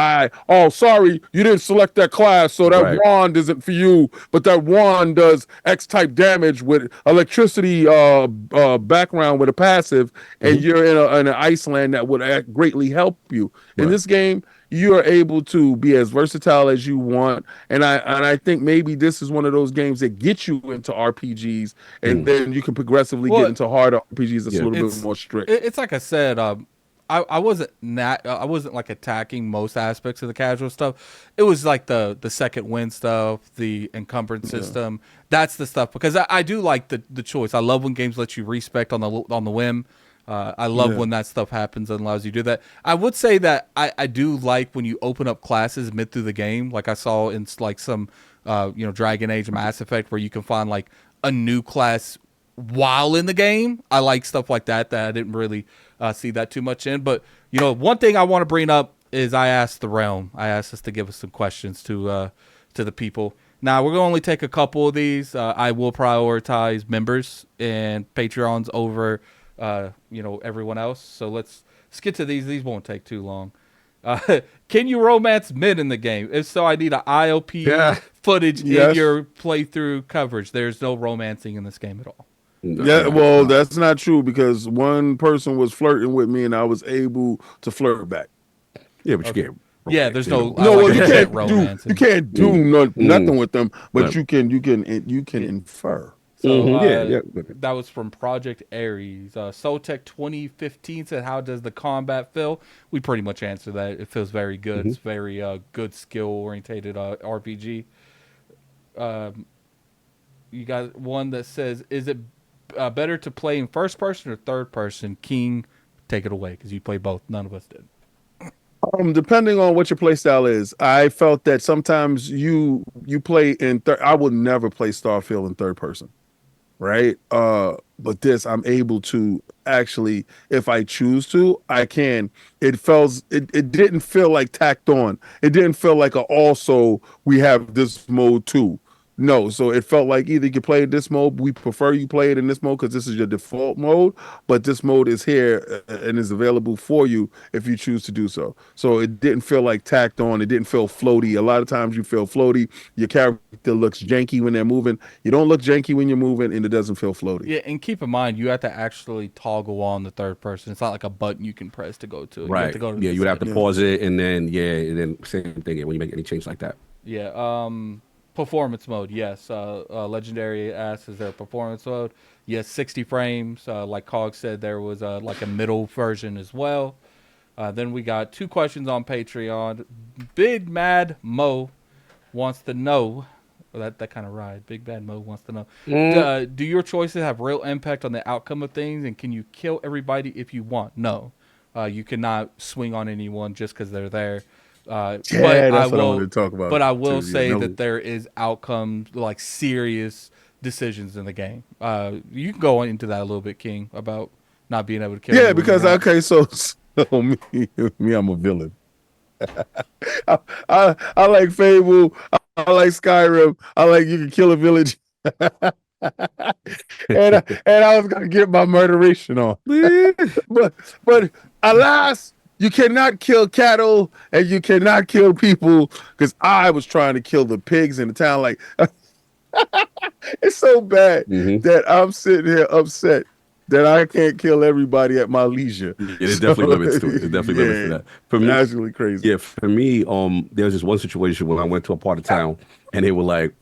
Sorry, you didn't select that class, so that Right. wand isn't for you. But that wand does X type damage with electricity background with a passive, and you're in an Iceland that would greatly help you. In Right. this game, you are able to be as versatile as you want, and I think maybe this is one of those games that get you into RPGs, and then you can progressively Well, get into harder RPGs that's yeah. a little It's bit more strict. it's like I said. I wasn't like attacking most aspects of the casual stuff. It was like the second wind stuff, the encumbered system. That's the stuff because I do like the choice. I love when games let you respect on the whim. I love when that stuff happens and allows you to do that. I would say that I do like when you open up classes mid through the game, like I saw in like some Dragon Age Mass Effect, where you can find like a new class while in the game. I like stuff like that I didn't really see that too much in. But one thing I want to bring up is I asked the realm. I asked us to give us some questions to the people. Now we're gonna only take a couple of these. I will prioritize members and Patreons over everyone else. So let's get to these. These won't take too long. Can you romance men in the game? If so, I need an IOP footage in your playthrough coverage. There's no romancing in this game at all. Yeah, well, that's not true because one person was flirting with me and I was able to flirt back. Yeah, but you can't. Yeah, there's no. No, well, you can't romance. you can't do nothing with them, but you can infer. So Yeah. that was from Project Ares. Soltech 2015 said, "How does the combat feel?" We pretty much answered that. It feels very good. It's very good skill orientated RPG. You got one that says, "Is it better to play in first person or third person?" King, take it away because you play both. None of us did. Depending on what your play style is, I felt that sometimes you play in third. I would never play Starfield in third person, right? But this I'm able to actually, if I choose to, I can. It didn't feel like tacked on. It didn't feel like also we have this mode too. No, so it felt like either you can play this mode. We prefer you play it in this mode because this is your default mode, but this mode is here and is available for you if you choose to do so. So it didn't feel like tacked on. It didn't feel floaty. A lot of times you feel floaty. Your character looks janky when they're moving. You don't look janky when you're moving, and it doesn't feel floaty. Yeah, and keep in mind you have to actually toggle on the third person. It's not like a button you can press to go to it. Right. You have to go to you would have to setting. pause it and then same thing when you make any change like that. Yeah. Performance mode, yes. Legendary asks, is there a performance mode? Yes, 60 frames. Like Cog said, there was like a middle version as well. Then we got two questions on Patreon. Big Mad Mo wants to know. Well, that kind of ride. Big Bad Mo wants to know. Do your choices have real impact on the outcome of things? And can you kill everybody if you want? No. You cannot swing on anyone just because they're there. That's what I wanted to talk about. But I will say that there is outcomes, like serious decisions in the game. You can go into that a little bit, King, about not being able to kill. Yeah, because me, I'm a villain. I like Fable. I like Skyrim. I like you can kill a village. and I was gonna get my murderation on, but alas, You cannot kill cattle and you cannot kill people because I was trying to kill the pigs in the town. Like it's so bad Hmm. that I'm sitting here upset that I can't kill everybody at my leisure. Yeah, there's So definitely limits to it. There's definitely limits to yeah, that. For me, absolutely crazy. yeah, for me, there was this one situation when I went to a part of town and they were like,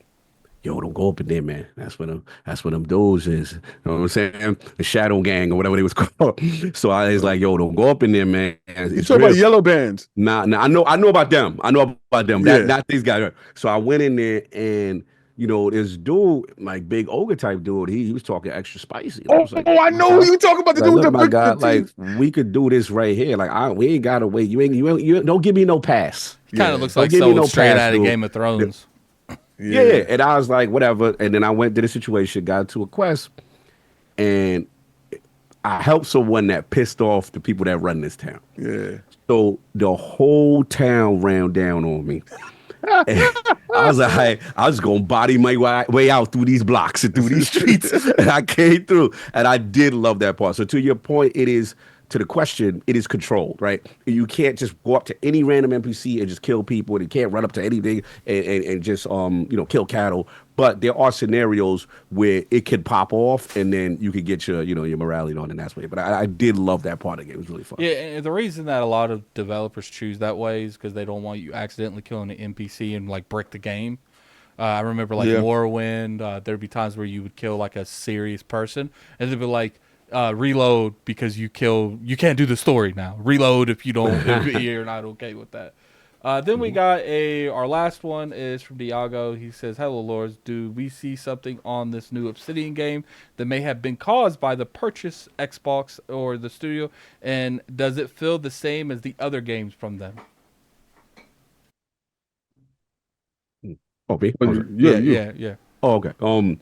yo, don't go up in there, man. That's where them dudes is. You know what I'm saying? The Shadow Gang or whatever they was called. So I was like, yo, don't go up in there, man. You It's talk about real. yellow bands. Nah, I know about them. I know about them. That Yeah. not these guys. So I went in there and this dude, like big ogre type dude, he was talking extra spicy. And I Oh, was like, I my know who God. you talking about, the Like, dude look, with my the God, like teeth. we could do this right here. Like we ain't gotta wait. You don't give me no pass. He kind of Yeah. looks Don't like give me someone no straight pass, out of dude. Game of Thrones. Yeah, yeah. Yeah. And I was like, whatever. And then I went to the situation, got to a quest, and I helped someone that pissed off the people that run this town. Yeah. So the whole town ran down on me. And I was like, hey, I was gonna body my way out through these blocks and through these streets, and I came through, and I did love that part. So to your point, it is to the question, it is controlled, right? You can't just go up to any random NPC and just kill people, and you can't run up to anything and just kill cattle. But there are scenarios where it could pop off, and then you could get your morality on, and that's way. But I did love that part of the game. It was really fun. Yeah, and the reason that a lot of developers choose that way is because they don't want you accidentally killing an NPC and like break the game. I remember like Yeah. Morrowind. There'd be times where you would kill like a serious person, and they'd be like, "Reload because you can't do the story now. Reload if you don't if you're not okay with that." Then we got our last one is from Diago. He says, "Hello, lords. Do we see something on this new Obsidian game that may have been caused by the purchase Xbox or the studio, and does it feel the same as the other games from them?" Oh, me? But Oh, sorry. yeah, Yeah, you. yeah, yeah. Oh, okay. I'm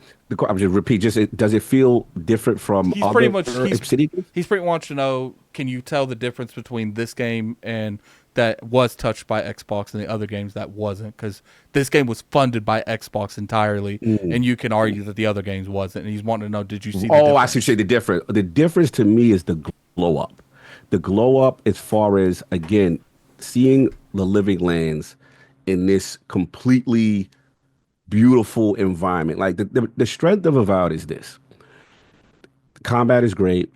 just repeat. Does it feel different from He's pretty other much Obsidian games? he's pretty wants to know, can you tell the difference between this game and that was touched by Xbox and the other games that wasn't? Because this game was funded by Xbox entirely, Mm. and you can argue that the other games wasn't. And he's wanting to know, did you see the Oh, I see. Say difference? the difference. The difference to me is the glow up. The glow up, as far as again, seeing the living lands in this completely beautiful environment. Like the strength of Avowed is this: the combat is great.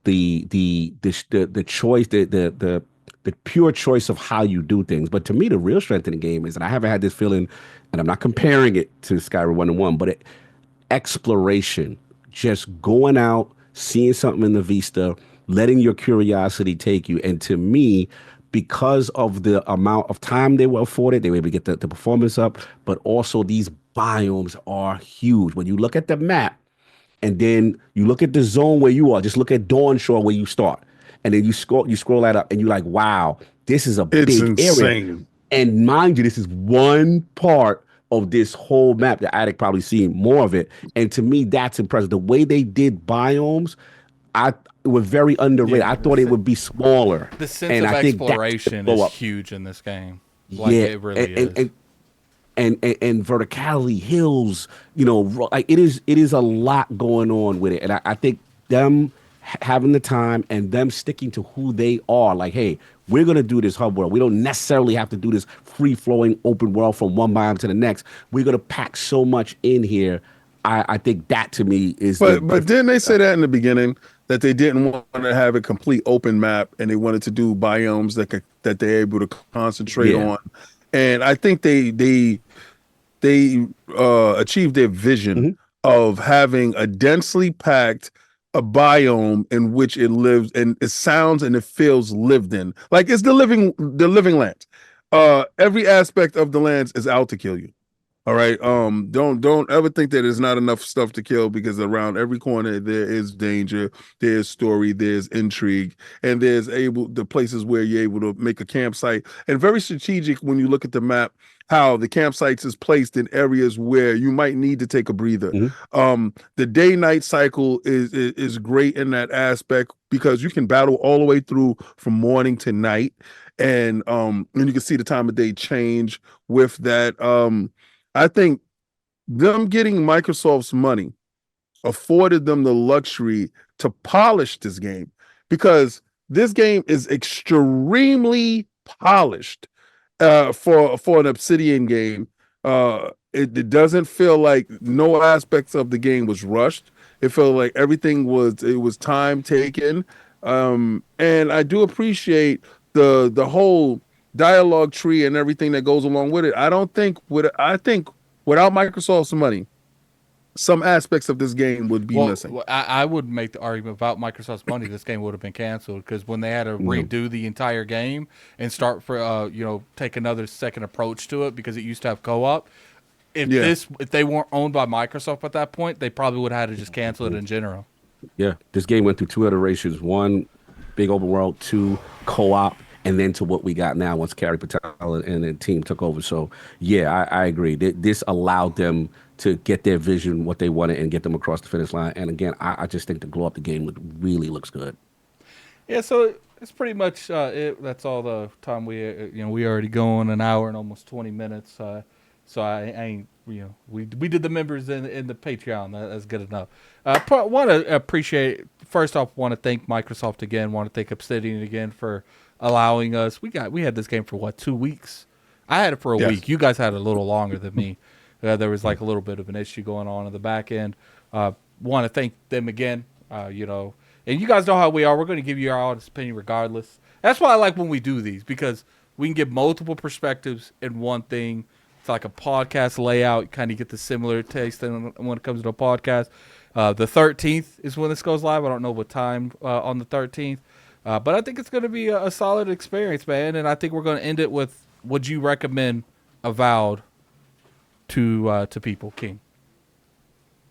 The choice, the pure choice of how you do things. But to me, the real strength in the game is, and I haven't had this feeling, and I'm not comparing it to Skyrim 1-1, but exploration, just going out, seeing something in the vista, letting your curiosity take you. And to me, because of the amount of time they were afforded, they were able to get the performance up, but also these biomes are huge. When you look at the map, and then you look at the zone where you are. Just look at Dawn Shore where you start, and then you scroll that up, and you're like, wow, this is a It's big area. insane. And mind you, this is one part of this whole map. The addict probably seen more of it, and to me, that's impressive. The way they did biomes, I it was very underrated. Yeah, I thought it would be smaller, the sense and of I think that's the exploration is blow up. huge in this game. Like Yeah, it really is. and verticality, hills, like it is a lot going on with it, and I think them having the time and them sticking to who they are, like, hey, we're gonna do this hub world. We don't necessarily have to do this free flowing open world from one biome to the next. We're gonna pack so much in here. I think that to me is the But difference. didn't they say that in the beginning that they didn't want to have a complete open map and they wanted to do biomes that they're able to concentrate Yeah. on, and I think they achieved their vision Mhm. of having a densely packed a biome in which it lives and it sounds and it feels lived in, like it's the living land. Every aspect of the lands is out to kill you. All right. Don't ever think that there's not enough stuff to kill, because around every corner there is danger, there's story, there's intrigue, and there's able the places where you're able to make a campsite. And very strategic when you look at the map, how the campsites is placed in areas where you might need to take a breather. Mhm. The day-night cycle is great in that aspect because you can battle all the way through from morning to night. And you can see the time of day change with that. I think them getting Microsoft's money afforded them the luxury to polish this game, because this game is extremely polished for an Obsidian game. It doesn't feel like no aspects of the game was rushed. It felt like everything was time taken. And I do appreciate the whole dialogue tree and everything that goes along with it. I think without Microsoft's money, some aspects of this game would be missing. Well, I would make the argument about Microsoft's money. This game would have been canceled because when they had to redo the entire game and start for take another second approach to it because it used to have co-op. If they weren't owned by Microsoft at that point, they probably would have had to just cancel it in general. Yeah, this game went through two iterations: one, big open world; two, co-op, and then to what we got now once Carrie Patel and the team took over. So yeah, I agree. This allowed them to get their vision, what they wanted, and get them across the finish line. And again, I just think the glow up the game really looks good. Yeah, so it's pretty much it. That's all the time we already going an hour and almost 20 minutes. So I ain't we did the members in the Patreon. That's good enough. Want to appreciate first off. Want to thank Microsoft again. Want to thank Obsidian again for allowing us. We had this game for 2 weeks. I had it for a week. You guys had it a little longer than me. There was like a little bit of an issue going on in the back end. Want to thank them again. And you guys know how we are. We're going to give you our honest opinion regardless. That's why I like when we do these because we can give multiple perspectives in one thing. It's like a podcast layout. You kind of get the similar taste when it comes to a podcast. The 13th is when this goes live. I don't know what time on the 13th. But I think it's going to be a solid experience, man. And I think we're going to end it with, would you recommend Avowed to people, King?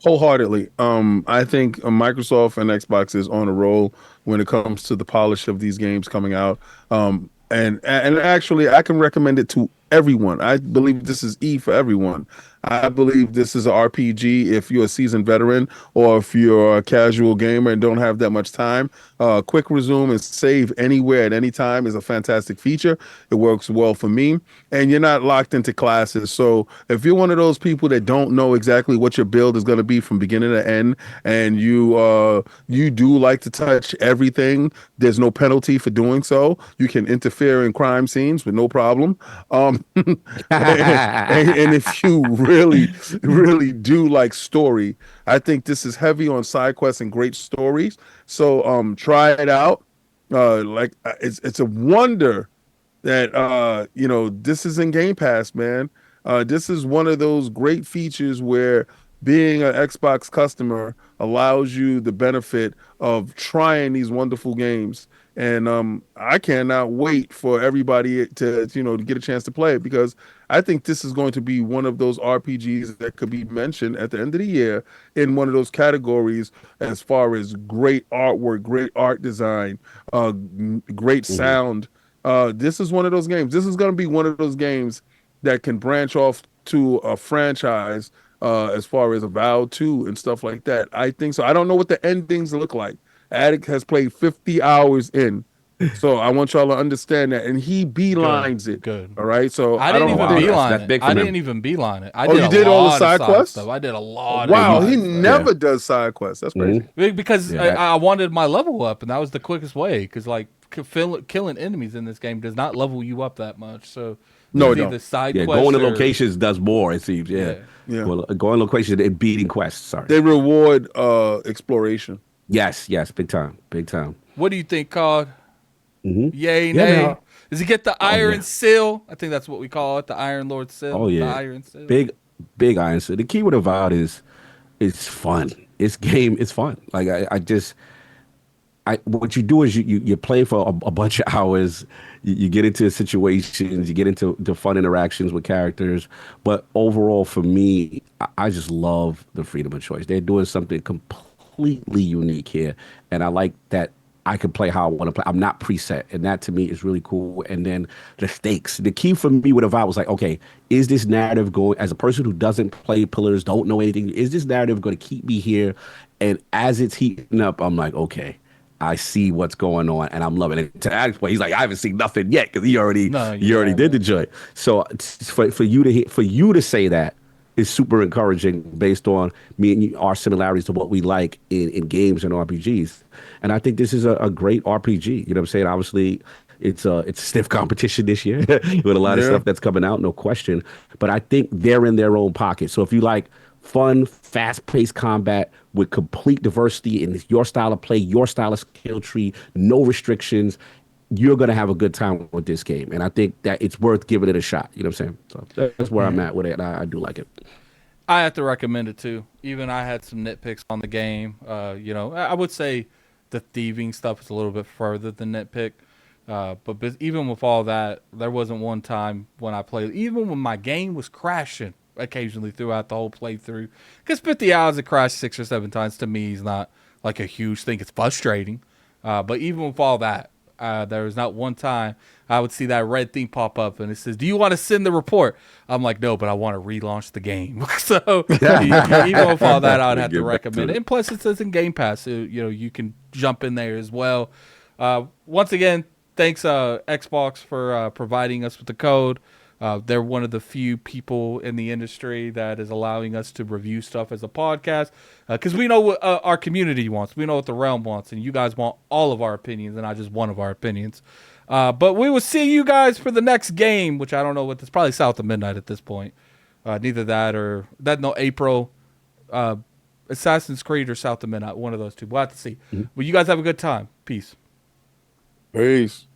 Wholeheartedly. I think Microsoft and Xbox is on a roll when it comes to the polish of these games coming out. And actually, I can recommend it to everyone. I believe this is for everyone. I believe this is an RPG if you're a seasoned veteran or if you're a casual gamer and don't have that much time. Quick resume and save anywhere at any time is a fantastic feature. It works well for me. And you're not locked into classes. So if you're one of those people that don't know exactly what your build is going to be from beginning to end, and you do like to touch everything, there's no penalty for doing so. You can interfere in crime scenes with no problem. And if you really do like story, I think this is heavy on side quests and great stories. So try it out. It's a wonder that this is in Game Pass, man. This is one of those great features where being an Xbox customer allows you the benefit of trying these wonderful games. And I cannot wait for everybody to get a chance to play it, because I think this is going to be one of those RPGs that could be mentioned at the end of the year in one of those categories as far as great artwork, great art design, great sound. This is one of those games. This is going to be one of those games that can branch off to a franchise as far as Avowed 2 and stuff like that. I think so. I don't know what the endings look like. Addict has played 50 hours in. So I want y'all to understand that. And he beelines it. Good. All right. So I didn't even beeline that's it. big for I him. didn't even beeline it. You did all the side quests? Stuff. I did a lot wow, of he stuff. never does side quests. That's crazy. Because I wanted my level up, and that was the quickest way. Because like killing enemies in this game does not level you up that much. So no, it either don't. side Yeah, quests going to or- locations does more, it seems. Yeah. Well, going to locations and beating quests. Sorry. They reward exploration. Yes, big time. What do you think, Cog? Yay, Yeah, nay? man. Does he get the Iron Seal? I think that's what we call it, the Iron Lord Seal. Oh yeah, the Iron Seal. big iron. So the key with Avowed is it's fun. It's fun. Like what you do is you play for a bunch of hours. You get into situations, you get into the fun interactions with characters. But overall, for me, I just love the freedom of choice. They're doing something completely unique here, and I like that I can play how I want to play. I'm not preset, and that to me is really cool. And then the stakes. The key for me with Avowed was like, okay, is this narrative going, as a person who doesn't play Pillars, don't know anything, is this narrative going to keep me here? And as it's heating up, I'm like, okay, I see what's going on, and I'm loving it. To Alex, he's like, I haven't seen nothing yet because he already did the joint. So for you to say that, is super encouraging based on me and you, our similarities to what we like in games and RPGs. And I think this is a great RPG. You know what I'm saying? Obviously, it's stiff competition this year with a lot of Yeah. stuff that's coming out, no question. But I think they're in their own pocket. So if you like fun, fast-paced combat with complete diversity in your style of play, your style of skill tree, no restrictions, you're gonna have a good time with this game. And I think that it's worth giving it a shot. You know what I'm saying? So that's where I'm Mhm. at with it. And I do like it. I have to recommend it too. Even I had some nitpicks on the game. I would say the thieving stuff is a little bit further than nitpick. But even with all that, there wasn't one time when I played, even when my game was crashing occasionally throughout the whole playthrough. Because 50 hours it crashed 6 or 7 times to me is not like a huge thing. It's frustrating. But even with all that, there was not one time I would see that red thing pop up and it says, "Do you want to send the report?" I'm like, "No, but I want to relaunch the game." So even with all that, I'd have to Get back recommend to it. it. And plus, it says in Game Pass, so, you can jump in there as well. Once again, thanks Xbox for providing us with the code. They're one of the few people in the industry that is allowing us to review stuff as a podcast because we know what our community wants. We know what the realm wants, and you guys want all of our opinions and not just one of our opinions. But we will see you guys for the next game, which I don't know what. It's probably south of midnight at this point. Neither that or that. No, April. Uh, Assassin's Creed or South of Midnight. One of those two. We'll have to see. Mhm. Well, you guys have a good time. Peace. Peace.